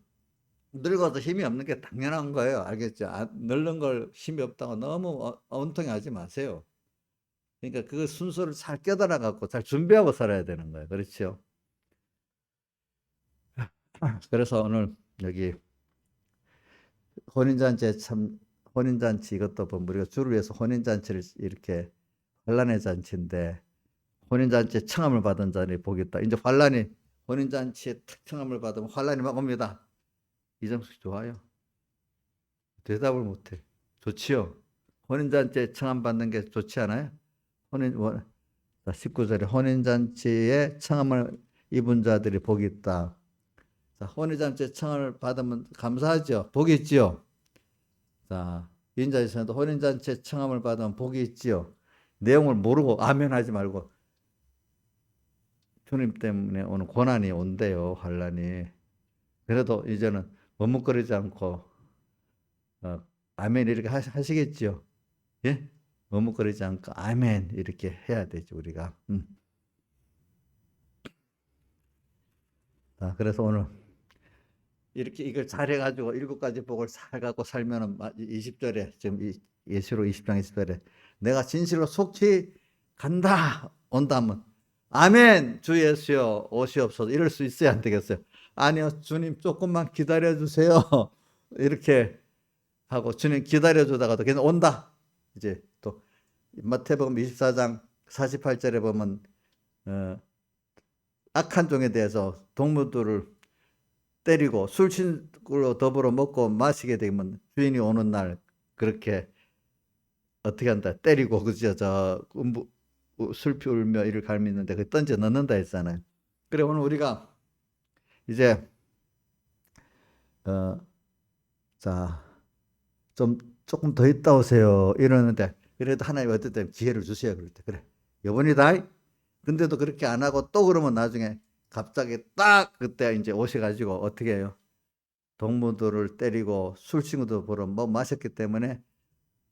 늙어서 힘이 없는 게 당연한 거예요. 알겠죠? 늙는 걸 힘이 없다고 너무 엉뚱히 하지 마세요. 그러니까 그 순서를 잘 깨달아 갖고 잘 준비하고 살아야 되는 거예요. 그렇죠? 그래서 오늘 여기 혼인잔치에 참 혼인잔치 이것도 보면 우리가 주를 위해서 혼인잔치를 이렇게 환란의 잔치인데 혼인잔치에 청함을 받은 자니 복이 있다. 이제 환란이 혼인잔치에 청함을 받으면 환란이 막 옵니다. 이정숙 좋아요. 대답을 못해. 좋지요. 혼인잔치에 청함 받는 게 좋지 않아요? 혼인 19절에 혼인잔치에 청함을 입은 자들이 복이 있다. 자, 혼인잔치에 청함을 받으면 감사하죠. 복이 있지요. 자, 인자에서도 혼인잔치에 청함을 받으면 복이 있지요. 내용을 모르고 아멘 하지 말고 주님 때문에 오는 고난이 온대요. 환란이. 그래도 이제는 머뭇거리지 않고 아멘 이렇게 하시겠지요. 예? 머뭇거리지 않고 아멘 이렇게 해야 되죠 우리가. 자, 그래서 오늘 이렇게 이걸 잘해가지고 7가지 복을 잘 갖고 살면은 20절에 지금 예시로 20장 20절에 내가 진실로 속히 간다 온다면 아멘 주 예수여 오시옵소서 이럴 수 있어야 안 되겠어요? 아니요 주님 조금만 기다려 주세요 이렇게 하고 주님 기다려 주다가도 그냥 온다. 이제 또 마태복음 24장 48절에 보면 어, 악한 종에 대해서 동물들을 때리고 술친구로 더불어 먹고 마시게 되면 주인이 오는 날 그렇게 어떻게 한다 때리고 그죠 저 술피 울며 이를 갈미는데 그 던져 넣는다 했잖아요. 그래 오늘 우리가 이제 자 좀 조금 더 있다 오세요 이러는데 그래도 하나님 어떨 때 기회를 주세요. 그럴 때 그래 이번이다. 근데도 그렇게 안 하고 또 그러면 나중에 갑자기 딱 그때 이제 오셔가지고 어떻게 해요? 동무들을 때리고 술친구도 보러 뭐 마셨기 때문에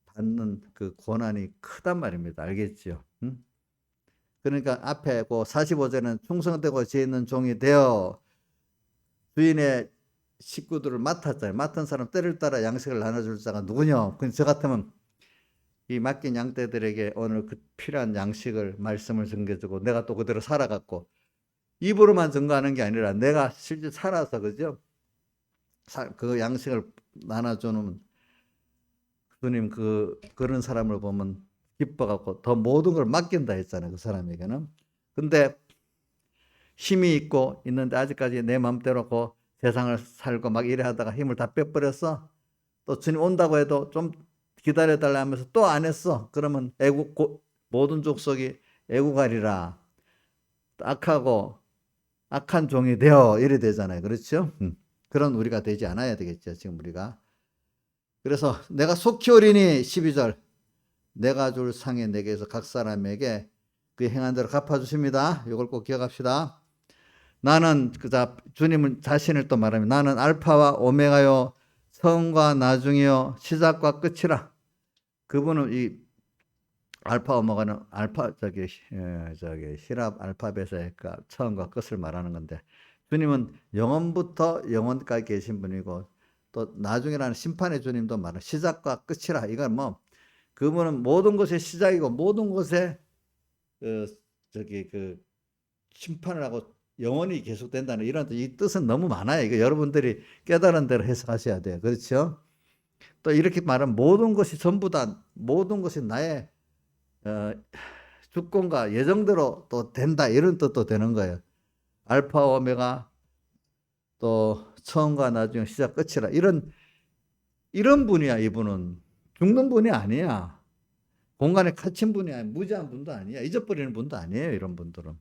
받는 그 고난이 크단 말입니다. 알겠죠? 응? 그러니까 앞에 그 45절은 충성되고 지혜 있는 종이 되어 주인의 식구들을 맡았잖아요. 맡은 사람 때를 따라 양식을 나눠줄 자가 누구냐? 저 같으면 이 맡긴 양떼들에게 오늘 그 필요한 양식을 말씀을 전개주고 내가 또 그대로 살아갔고 입으로만 전가하는 게 아니라 내가 실제 살아서 그죠? 그 양식을 나눠주는 주님 그런 사람을 보면 기뻐갖고 더 모든 걸 맡긴다 했잖아요. 그 사람에게는. 근데 힘이 있는데 아직까지 내 마음대로 그 세상을 살고 막 이래 하다가 힘을 다 빼버렸어. 또 주님 온다고 해도 좀 기다려달라 하면서 또 안 했어. 그러면 모든 족속이 애국하리라. 악하고 악한 종이 되어 이래 되잖아요. 그렇죠? 그런 우리가 되지 않아야 되겠죠. 지금 우리가. 그래서 내가 속히 오리니 12절 내가 줄 상에 내게서 각 사람에게 그 행한 대로 갚아주십니다. 이걸 꼭 기억합시다. 나는 주님은 자신을 또 말하면 나는 알파와 오메가요 처음과 나중이요 시작과 끝이라. 그분은 이 알파 오메가는 히랍 알파벳의 처음과 끝을 말하는 건데 주님은 영원부터 영원까지 계신 분이고 또 나중이라는 심판의 주님도 말하는 시작과 끝이라. 이건 뭐 그분은 모든 것의 시작이고 모든 것의 심판을 하고 영원히 계속된다는 이런 이 뜻은 너무 많아요. 이거 여러분들이 깨달은 대로 해석하셔야 돼요. 그렇죠? 또 이렇게 말하면 모든 것이 전부 다 모든 것이 나의 주권과 예정대로 또 된다 이런 뜻도 되는 거예요. 알파 오메가 또 처음과 나중 시작 끝이라 이런 분이야. 이분은 죽는 분이 아니야. 공간에 갇힌 분이 아니야. 무지한 분도 아니야. 잊어버리는 분도 아니에요. 이런 분들은.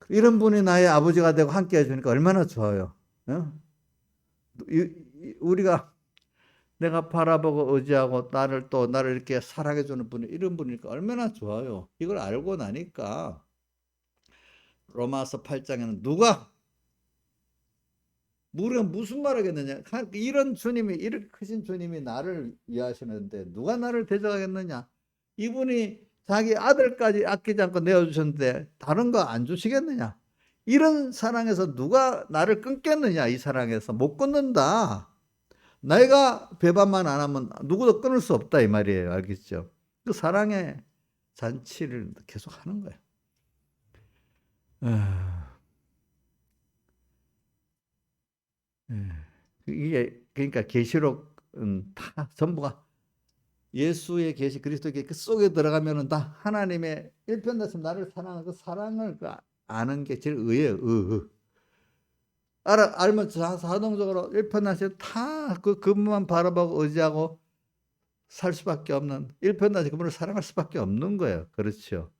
이런 분이 나의 아버지가 되고 함께 해주니까 얼마나 좋아요. 어? 우리가 내가 바라보고 의지하고 나를 이렇게 사랑해주는 분이 이런 분이니까 얼마나 좋아요. 이걸 알고 나니까 로마서 8장에는 우리가 무슨 말 하겠느냐. 이런 주님이 이렇게 크신 주님이 나를 위하시는데 누가 나를 대적하겠느냐. 이분이 자기 아들까지 아끼지 않고 내어주셨는데 다른 거 안 주시겠느냐. 이런 사랑에서 누가 나를 끊겠느냐. 이 사랑에서 못 끊는다. 내가 배반만 안 하면 누구도 끊을 수 없다 이 말이에요. 알겠죠? 그 사랑의 잔치를 계속 하는 거예요. 이게 그러니까 계시록은 다 전부가 예수의 계시 그리스도의 그 속에 들어가면은 다 하나님의 일편단심 나를 사랑하는 그 사랑을 아는 게 제일 의예요. 알면 자동적으로 일편단심 다 그분만 바라보고 의지하고 살 수밖에 없는 일편단심 그분을 사랑할 수밖에 없는 거예요. 그렇죠.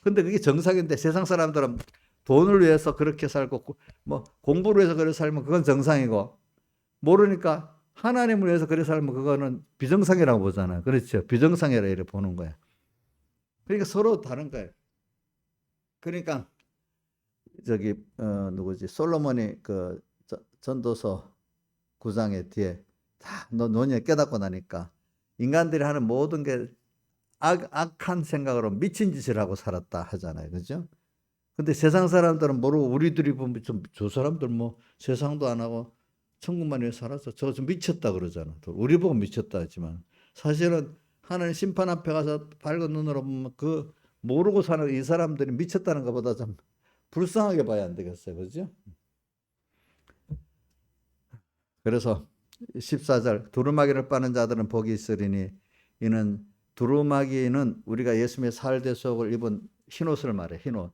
근데 그게 정상인데 세상 사람들은 돈을 위해서 그렇게 살고 뭐 공부를 위해서 그렇게 살면 그건 정상이고 모르니까 하나님을 위해서 그렇게 살면 그거는 비정상이라고 보잖아요. 그렇죠. 비정상이라 이렇게 보는 거예요. 그러니까 서로 다른 거예요. 그러니까 누구지 솔로몬이 그 전도서 9장의 뒤에 다 논의에 깨닫고 나니까 인간들이 하는 모든 게 악한 생각으로 미친 짓을 하고 살았다 하잖아요. 그죠? 근데 세상 사람들은 모르고 우리들이 보면 저 사람들 뭐 세상도 안 하고 천국만 위해 살아서 저 좀 미쳤다 그러잖아. 우리 보고 미쳤다 하지만 사실은 하나님 심판 앞에 가서 밝은 눈으로 보면 그 모르고 사는 이 사람들이 미쳤다는 것보다 좀 불쌍하게 봐야 안 되겠어요. 그죠? 그래서 14절 두루마기를 빠는 자들은 복이 있으리니 이는 두루마기는 우리가 예수님의 살대 속을 입은 흰옷을 말해. 흰옷.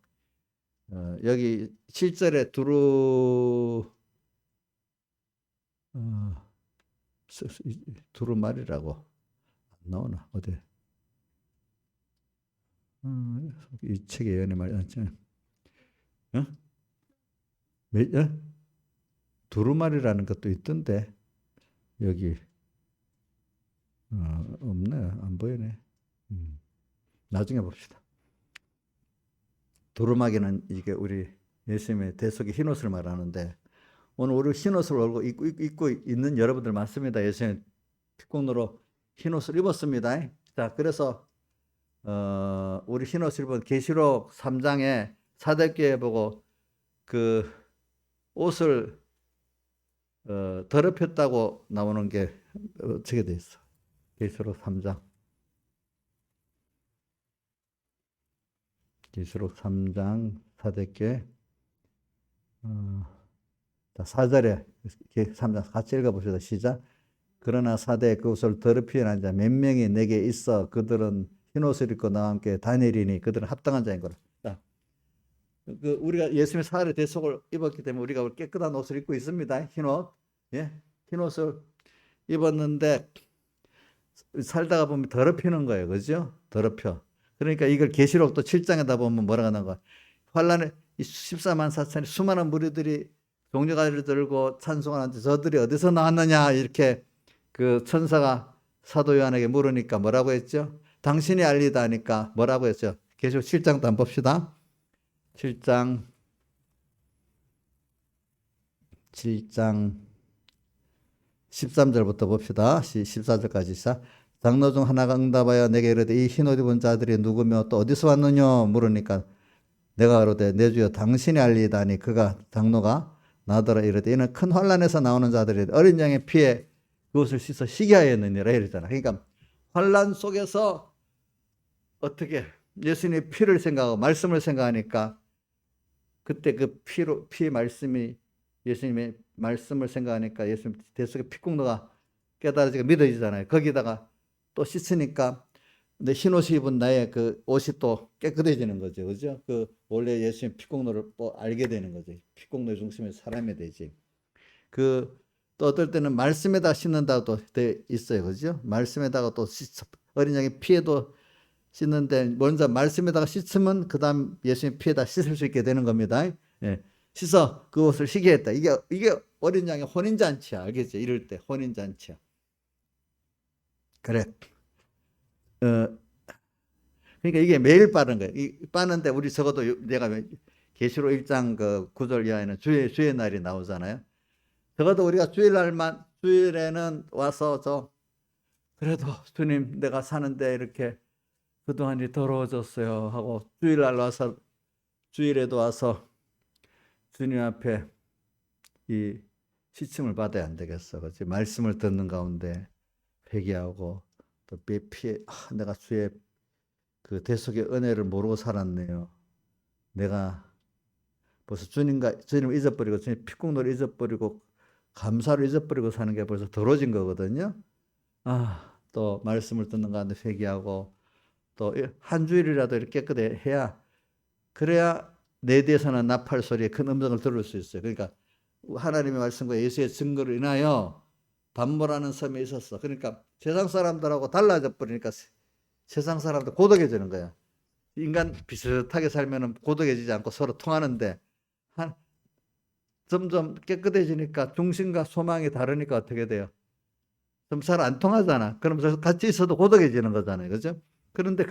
여기 7절에 두루마리라고 안 나오나 어디? 이 책에 예언의 말이 않잖아요. 두루마리라는 것도 있던데 여기 없네. 안 보이네. 나중에 봅시다. 두루마기는 이게 우리 예수님의 대속의 흰옷을 말하는데 오늘 우리 흰옷을 입고 있는 여러분들 많습니다. 예수님 피공로로 흰옷을 입었습니다. 자, 그래서 우리 흰옷을 입은 계시록 3장에 사대교회 보고 그 옷을 더럽혔다고 나오는 게 어떻게 돼 있어? 계시록 3장. 계시록 3장 사대교회 4절에 3장 같이 읽어봅시다. 시작. 그러나 사대에 그 옷을 더럽히는 자 몇 명이 내게 있어 그들은 흰옷을 입고 나와 함께 다니리니 그들은 합당한 자인 거라. 우리가 예수님의 사활의 대속을 입었기 때문에 우리가 깨끗한 옷을 입고 있습니다. 흰옷. 예? 흰옷을 입었는데 살다가 보면 더럽히는 거예요. 그죠? 더럽혀. 그러니까 이걸 계시록도 7장에다 보면 뭐라고 하는 거야. 환란에 14만 4천이 수많은 무리들이 종려가지를 들고 찬송하는데 저들이 어디서 나왔느냐 이렇게 그 천사가 사도 요한에게 물으니까 뭐라고 했죠? 당신이 알리다 하니까 뭐라고 했죠? 계시록 7장도 한번 봅시다. 7장 13절부터 봅시다. 14절까지 시작. 장로 중 하나가 응답하여 내게 이르되 이 흰옷 입은 자들이 누구며 또 어디서 왔느냐 물으니까 내가 그러되 내 주여 당신이 알리다니 그가 장로가 나더라 이르되 이는 큰 환란에서 나오는 자들이 어린 양의 피에 그것을 씻어 시기하였느니라 이러잖아. 그러니까 환란 속에서 어떻게 예수님의 피를 생각하고 말씀을 생각하니까 그때 그 피 말씀이 예수님의 말씀을 생각하니까 예수님 대속의 피국노가 깨달아지고 믿어지잖아요. 거기다가 또 씻으니까 근데 흰옷이 입은 나의 그 옷이 또 깨끗해지는 거죠. 그죠? 그 원래 예수님 피국노를 또 알게 되는 거죠. 피국노의 중심에 사람이 되지. 또 어떨 때는 말씀에다 씻는다고 돼 있어요. 그죠? 말씀에다가 또 어린 양의 피에도 씻는데 먼저 말씀에다가 씻으면 그 다음 예수님 피에다 씻을 수 있게 되는 겁니다. 예. 씻어 그 옷을 쉬게 했다. 이게 어린 양의 혼인잔치야. 알겠죠? 이럴 때 혼인잔치야. 그래. 그러니까 이게 매일 빠른 거예요. 빠는데 우리 적어도 내가 계시록 1장 그 9절 이하에는 주의 날이 나오잖아요. 적어도 우리가 주일에는 와서 그래도 주님 내가 사는데 이렇게 그동안이 더러워졌어요 하고 주일날 와서 주일에도 와서 주님 앞에 이 시침을 받아야 안 되겠어. 그렇지? 말씀을 듣는 가운데 회개하고 또 피해 내가 주의 그 대속의 은혜를 모르고 살았네요. 내가 벌써 주님을 잊어버리고 주님 피국노를 잊어버리고 감사를 잊어버리고 사는 게 벌써 더러워진 거거든요. 또 말씀을 듣는 가운데 회개하고 또 한 주일이라도 이렇게 깨끗해야 그래야 내 뒤에서는 나팔 소리의 큰 음성을 들을 수 있어요. 그러니까 하나님의 말씀과 예수의 증거로 인하여 반모라는 섬에 있었어. 그러니까 세상 사람들하고 달라져 버리니까 세상 사람들 고독해지는 거야. 인간 비슷하게 살면 고독해지지 않고 서로 통하는데 점점 깨끗해지니까 중심과 소망이 다르니까 어떻게 돼요? 좀 잘 안 통하잖아. 그러면서 같이 있어도 고독해지는 거잖아요. 그죠? 그런데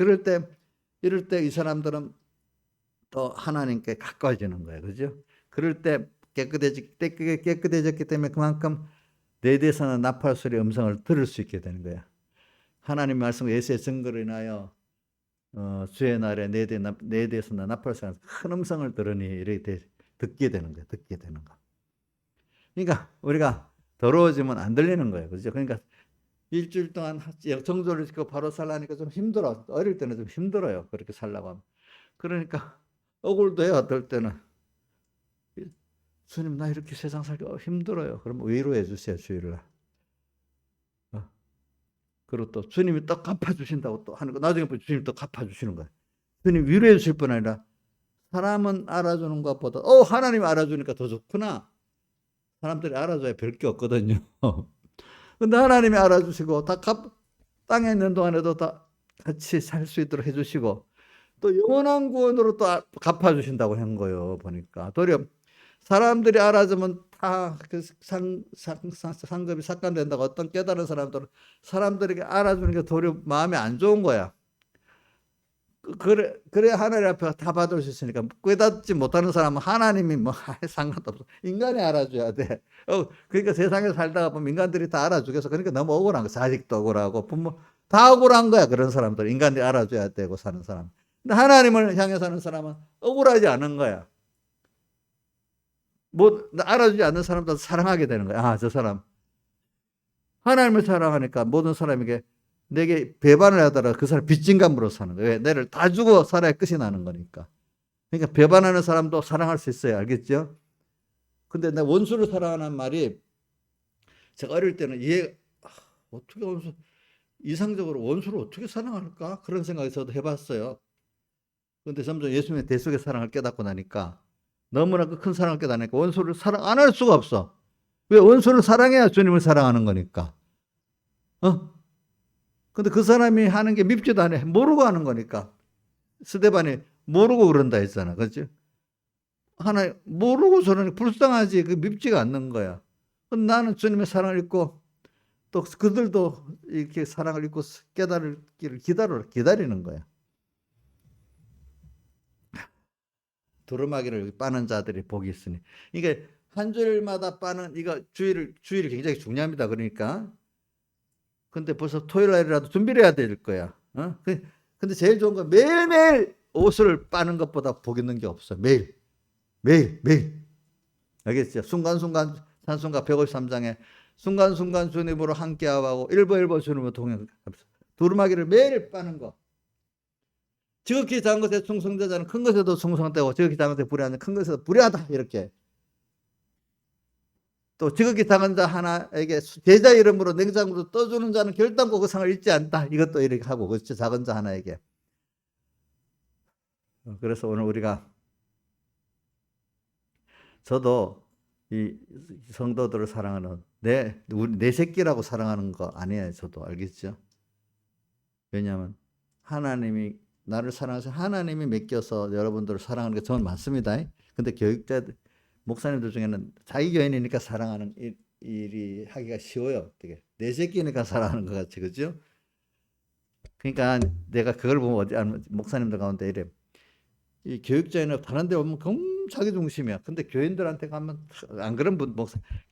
이럴 때 이 사람들은 또 하나님께 가까워지는 거예요. 그죠? 그럴 때 깨끗해졌기 때문에 그만큼 내 뒤에서는 나팔 소리의 음성을 들을 수 있게 되는 거야. 하나님 말씀과 예수의 증거로 인하여 주의 날에 내 뒤에서는 나팔 소리의 큰 음성을 들으니 이렇게 듣게 되는 거야. 듣게 되는 거. 그러니까 우리가 더러워지면 안 들리는 거예요. 그죠? 그러니까 일주일 동안 정조를 지키고 바로 살라니까 좀 힘들어. 어릴 때는 좀 힘들어요. 그렇게 살라고 하면. 그러니까 억울도 해요. 어떨 때는. 주님 나 이렇게 세상 살기 힘들어요. 그럼 위로해 주세요. 주일날. 그리고 또 주님이 또 갚아주신다고 또 하는 거. 나중에 주님이 또 갚아주시는 거예요. 주님 위로해 주실 뿐 아니라 사람은 알아주는 것보다 하나님이 알아주니까 더 좋구나. 사람들이 알아줘야 별 게 없거든요. 근데 하나님이 알아주시고 땅에 있는 동안에도 다 같이 살 수 있도록 해주시고 또 영원한 구원으로 또 갚아주신다고 한 거예요. 보니까 도리어 사람들이 알아주면 다 그 상급이 삭감된다고 어떤 깨달은 사람들은 사람들에게 알아주는 게 도리어 마음에 안 좋은 거야. 그래 하나님 앞에 다 받을 수 있으니까 깨닫지 못하는 사람은 하나님이 뭐 상관도 없어. 인간이 알아줘야 돼. 그러니까 세상에 살다가 보면 인간들이 다 알아주겠어. 그러니까 너무 억울한 거야. 자식도 억울하고 부모 다 억울한 거야. 그런 사람들 인간들이 알아줘야 되고 사는 사람. 근데 하나님을 향해 사는 사람은 억울하지 않은 거야. 뭐 알아주지 않는 사람도 사랑하게 되는 거야. 아, 저 사람 하나님을 사랑하니까 모든 사람에게 내게 배반을 하더라도 그 사람 빚진감으로 사는 거야. 왜? 내를 다 주고 살아야 끝이 나는 거니까. 그러니까 배반하는 사람도 사랑할 수 있어요. 알겠죠? 근데 내 원수를 사랑하는 말이 제가 어릴 때는 어떻게 이상적으로 원수를 어떻게 사랑할까? 그런 생각을 저도 해봤어요. 근데 점점 예수님의 대속의 사랑을 깨닫고 나니까 너무나 그 큰 사랑을 깨닫으니까 원수를 사랑 안 할 수가 없어. 왜? 원수를 사랑해야 주님을 사랑하는 거니까. 어? 근데 그 사람이 하는 게 밉지도 않아. 모르고 하는 거니까. 스데반이 모르고 그런다 했잖아. 그렇지? 하나 모르고 저러니 불쌍하지. 그 밉지가 않는 거야. 나는 주님의 사랑을 잊고 또 그들도 이렇게 사랑을 잊고 깨달기를 기다리는 거야. 두루마기를 빠는 자들이 복이 있으니. 이게 한 줄마다 빠는 이거 주일이 굉장히 중요합니다. 그러니까. 근데 벌써 토요일 날이라도 준비를 해야 될 거야. 어? 근데 제일 좋은 건 매일매일 옷을 빠는 것보다 복 있는 게 없어. 매일. 매일, 매일. 알겠죠? 순간순간 찬송가 153장에 순간순간 주님으로 함께하고 일보일보 주님으로 동행하면서 두루마기를 매일 빠는 거. 지극히 작은 것에 충성되자는 큰 것에도 충성되고 지극히 작은 것에 불의하는 큰 것에도 불의하다. 이렇게. 또 지극히 작은 자 하나에게 제자 이름으로 냉장고로 떠주는 자는 결단코 그 상을 잊지 않다. 이것도 이렇게 하고 그렇죠. 작은 자 하나에게. 그래서 오늘 우리가 저도 이 성도들을 사랑하는 내 새끼라고 사랑하는 거 아니에요. 저도 알겠죠. 왜냐하면 하나님이 나를 사랑하셔서 하나님이 맡겨서 여러분들을 사랑하는 게 저는 맞습니다. 근데 목사님들 중에는 자기 교인이니까 사랑하는 일이 하기가 쉬워요. 되게 내 새끼니까 사랑하는 것 같이 그죠? 그러니까 내가 그걸 보면 목사님들 가운데 이래 이 교육자에는 다른 데 오면 너무 자기 중심이야. 근데 교인들한테 가면 안 그런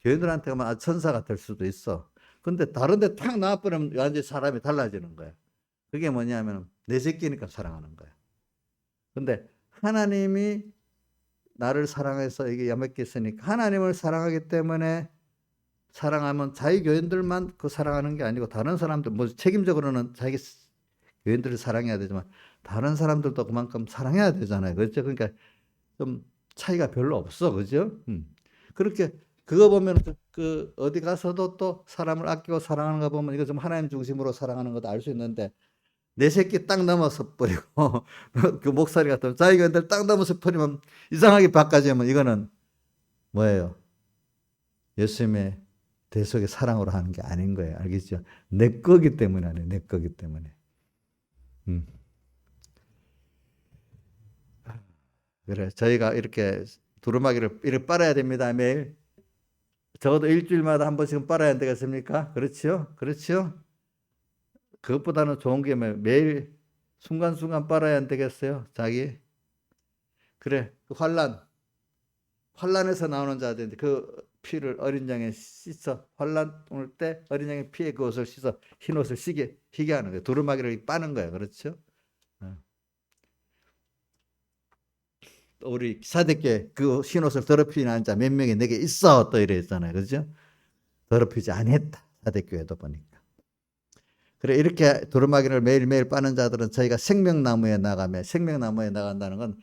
교인들한테 가면 천사가 될 수도 있어. 근데 다른 데 탁 나와버리면 완전히 사람이 달라지는 거야. 그게 뭐냐면 내 새끼니까 사랑하는 거야. 근데 하나님이 나를 사랑해서 이게 야매겠으니까 하나님을 사랑하기 때문에 사랑하면 자기 교인들만 그 사랑하는 게 아니고 다른 사람들 뭐 책임적으로는 자기 교인들을 사랑해야 되지만 다른 사람들도 그만큼 사랑해야 되잖아요. 그렇죠? 그러니까 좀 차이가 별로 없어. 그죠? 그렇게 그거 보면 그 어디 가서도 또 사람을 아끼고 사랑하는 거 보면 이거 좀 하나님 중심으로 사랑하는 것도 알 수 있는데 내 새끼 딱 넘어서 버리고 그 목소리 같으면 자기 교인들 딱 넘어서 버리면 이상하게 바꿔지면 이거는 뭐예요? 예수님의 대속의 사랑으로 하는 게 아닌 거예요. 알겠죠? 내 거기 때문에 아니에요. 내 거기 때문에. 음. 그래. 저희가 이렇게 두루마기를 이렇게 빨아야 됩니다. 매일. 적어도 일주일마다 한 번씩은 빨아야 안 되겠습니까? 그렇죠? 그렇죠? 그것보다는 좋은 게 매일 순간순간 빨아야 안 되겠어요? 자기. 그래. 그 환란에서 나오는 자들인데 그 피를 어린 양에 씻어 환란 올 때 어린 양의 피에 그 옷을 씻어 흰 옷을 희게 하는 거예요. 두루마기를 빠는 거예요. 그렇죠? 어. 우리 사대께 그 흰 옷을 더럽히는 자 몇 명이 내게 있어 또 이랬잖아요. 그렇죠? 더럽히지 아니했다. 사대교회도 보니까. 그래 이렇게 두루마기를 매일매일 빠는 자들은 저희가 생명나무에 나간다는 건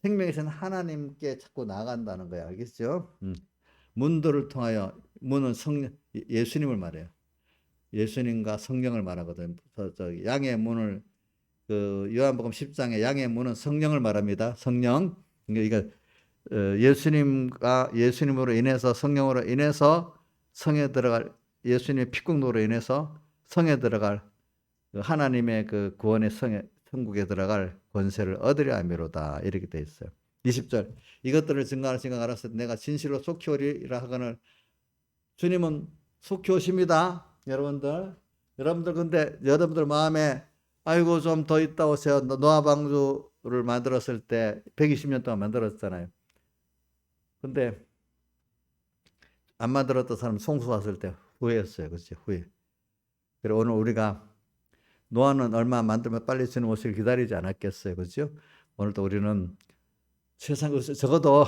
생명에서는 하나님께 자꾸 나간다는 거예요. 알겠죠? 문들을 통하여 문은 예수님을 말해요. 예수님과 성령을 말하거든. 양의 문을 그 요한복음 10장에 양의 문은 성령을 말합니다. 성령. 그러니까 예수님으로 인해서 성령으로 인해서 성에 들어갈 예수님의 피국로로 인해서 성에 들어갈 하나님의 그 구원의 천국에 들어갈 권세를 얻으려 함이로다. 이렇게 돼 있어요. 20절 이것들을 증거하는 생각 알았을 때 내가 진실로 속히 오리라 하거늘 주님은 속히 오십니다. 여러분들 근데 여러분들 마음에 아이고 좀 더 있다 오세요. 노아 방주를 만들었을 때 120년 동안 만들었잖아요. 근데 안 만들었던 사람 송수 왔을 때 후회했어요. 그렇지? 후회. 그래 오늘 우리가 노아는 얼마 만들면 빨리 주님 오시길 기다리지 않았겠어요. 그죠? 오늘도 우리는 세상, 적어도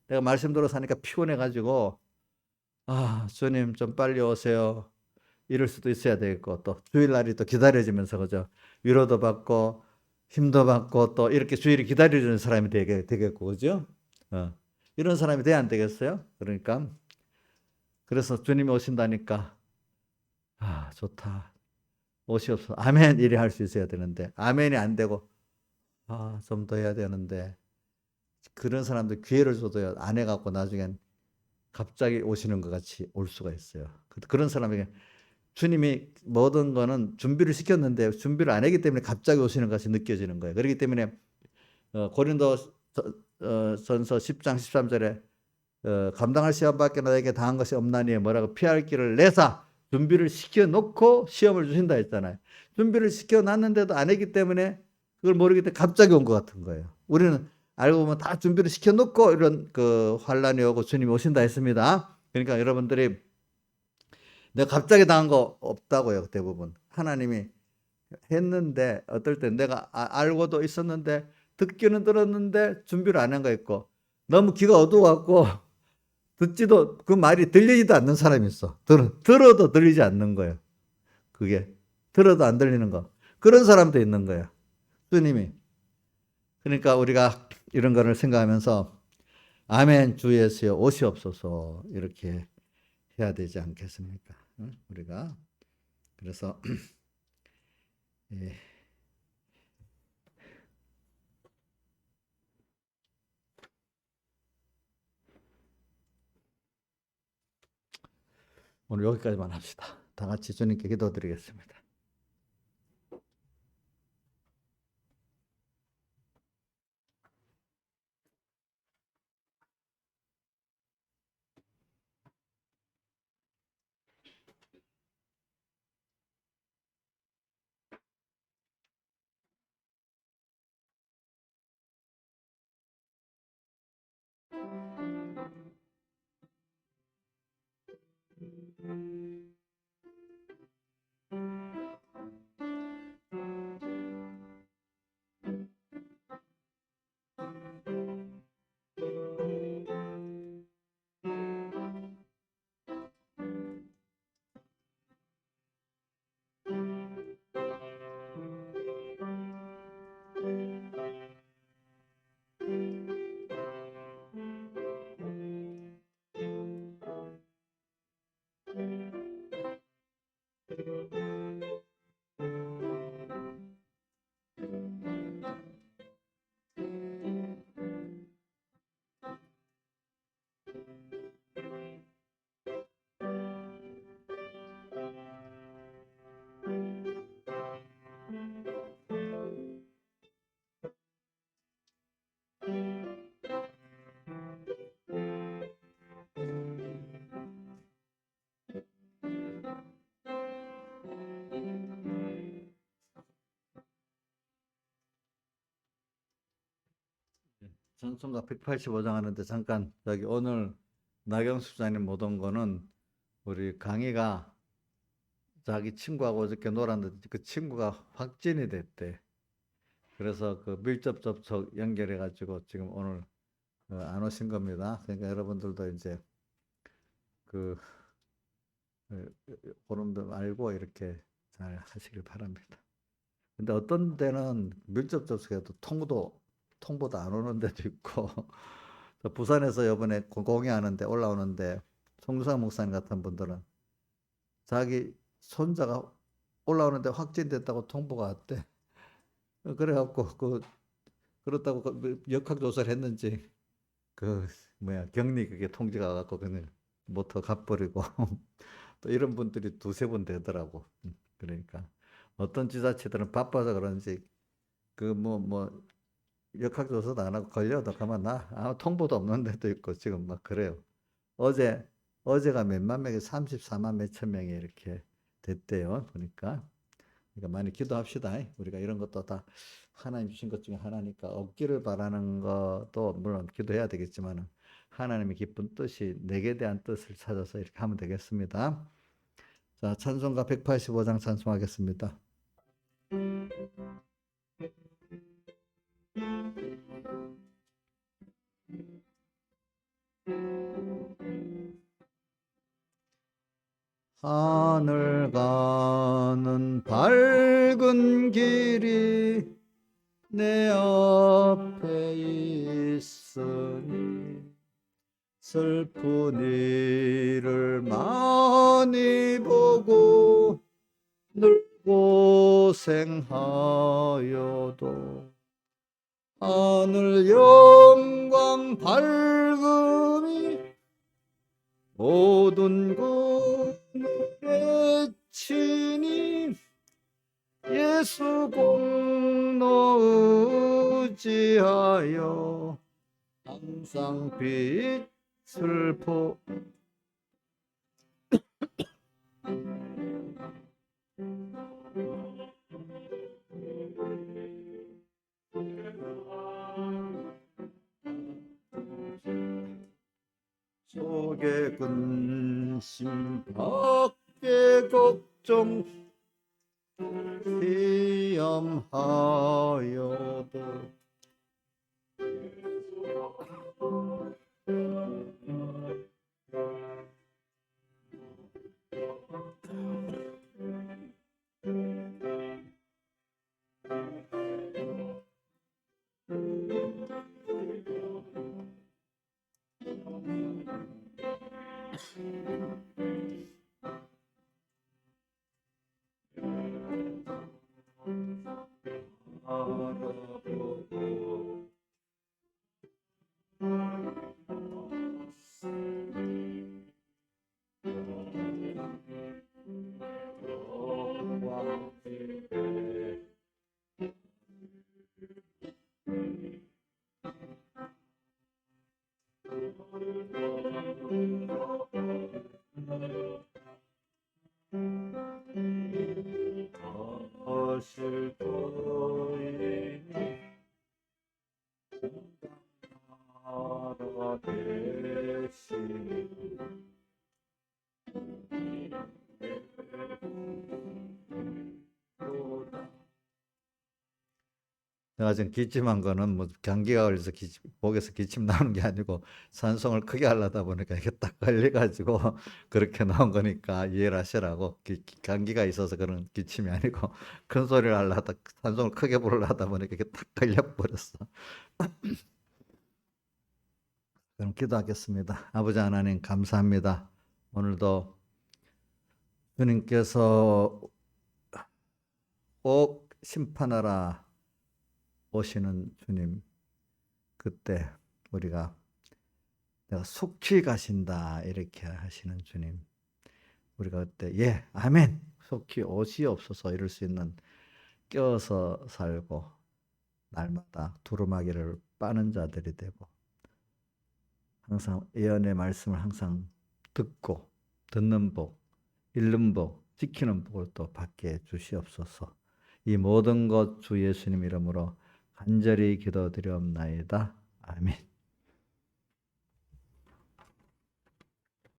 내가 말씀 들어 사니까 피곤해가지고, 주님 좀 빨리 오세요. 이럴 수도 있어야 되겠고, 또 주일날이 또 기다려지면서, 그죠? 위로도 받고, 힘도 받고, 또 이렇게 주일이 기다려주는 사람이 되겠고, 그죠? 이런 사람이 돼야 안 되겠어요? 그러니까, 그래서 주님이 오신다니까, 좋다. 오시옵소서. 아멘. 이래 할 수 있어야 되는데, 아멘이 안 되고, 좀 더 해야 되는데, 그런 사람들 기회를 줘도요, 안 해갖고 나중엔 갑자기 오시는 것 같이 올 수가 있어요. 그런 사람에게 주님이 모든 거는 준비를 시켰는데 준비를 안 했기 때문에 갑자기 오시는 것이 느껴지는 거예요. 그렇기 때문에 고린도 전서 10장 13절에 감당할 시험밖에 너에게 당한 것이 없나니 뭐라고 피할 길을 내사 준비를 시켜놓고 시험을 주신다 했잖아요. 준비를 시켜놨는데도 안 했기 때문에 그걸 모르기 때문에 갑자기 온 것 같은 거예요. 우리는 알고 보면 다 준비를 시켜놓고 이런 그 환란이 오고 주님이 오신다 했습니다. 그러니까 여러분들이 내가 갑자기 당한 거 없다고요. 대부분 하나님이 했는데 어떨 때 내가 알고도 있었는데 듣기는 들었는데 준비를 안 한 거 있고 너무 귀가 어두워갖고 듣지도 그 말이 들리지도 않는 사람이 있어. 들어도 들리지 않는 거예요. 그게 들어도 안 들리는 거. 그런 사람도 있는 거예요. 주님이. 그러니까 우리가 이런 거를 생각하면서 아멘 주 예수여 오시옵소서 이렇게 해야 되지 않겠습니까? 우리가 그래서 예. 오늘 여기까지만 합시다. 다 같이 주님께 기도드리겠습니다. 찬송가 185장 하는데 잠깐 저기 오늘 나경수 장님 못 온 거는 우리 강희가 자기 친구하고 어저께 놀았는데 그 친구가 확진이 됐대. 그래서 그 밀접 접촉 연결해 가지고 지금 오늘 안 오신 겁니다. 그러니까 여러분들도 이제 그 그런 점 알고 이렇게 잘 하시길 바랍니다. 근데 어떤 데는 밀접 접촉해도 통보도 안 오는 데도 있고 부산에서 이번에 공연하는데 올라오는데 송주상 목사님 같은 분들은 자기 손자가 올라오는데 확진됐다고 통보가 왔대. 그래갖고 그렇다고 역학조사를 했는지 그 격리 그게 통지가 와갖고 그냥 모터 가버리고 또 이런 분들이 두세 번 되더라고. 그러니까 어떤 지자체들은 바빠서 그런지 역학조사도 안 하고 걸려도 가만 통보도 없는 데도 있고 지금 막 그래요. 어제 어제가 몇만 명이 34만 몇천 명이 이렇게 됐대요. 보니까. 그러니까 많이 기도합시다. 우리가 이런 것도 다 하나님 주신 것 중에 하나니까 없기를 바라는 것도 물론 기도해야 되겠지만 하나님의 기쁜 뜻이 내게 대한 뜻을 찾아서 이렇게 하면 되겠습니다. 자, 찬송가 185장 찬송하겠습니다. 하늘 가는 밝은 길이 내 앞에 있으니 슬픈 일을 많이 보고 늘 고생하여도 하늘 영광 밝음이 모든 것을 외치니 예수 공로 의지하여 항상 빛을 속에 근심 밖에 걱정 시험하여도 알아보고 하실 터이니 나라 대신 제가 지금 기침한 거는 뭐 감기가 걸려서 목에서 기침 나오는 게 아니고 산송을 크게 하려다 보니까 이게 딱 걸려가지고 그렇게 나온 거니까 이해를 하시라고. 감기가 있어서 그런 기침이 아니고 큰 소리를 하려다 산송을 크게 부르려다 보니까 이게 딱 걸려버렸어. 그럼 기도하겠습니다. 아버지 하나님 감사합니다. 오늘도 주님께서 꼭 심판하라 오시는 주님, 그때 우리가 내가 속히 가신다 이렇게 하시는 주님, 우리가 그때 예 아멘 속히 오시옵소서 이럴 수 있는 껴서 살고 날마다 두루마기를 빠는 자들이 되고 항상 예언의 말씀을 항상 듣고 듣는 복, 읽는 복, 지키는 복을 또 받게 주시옵소서. 이 모든 것 주 예수님 이름으로 간절히 기도드리옵나이다. 아멘.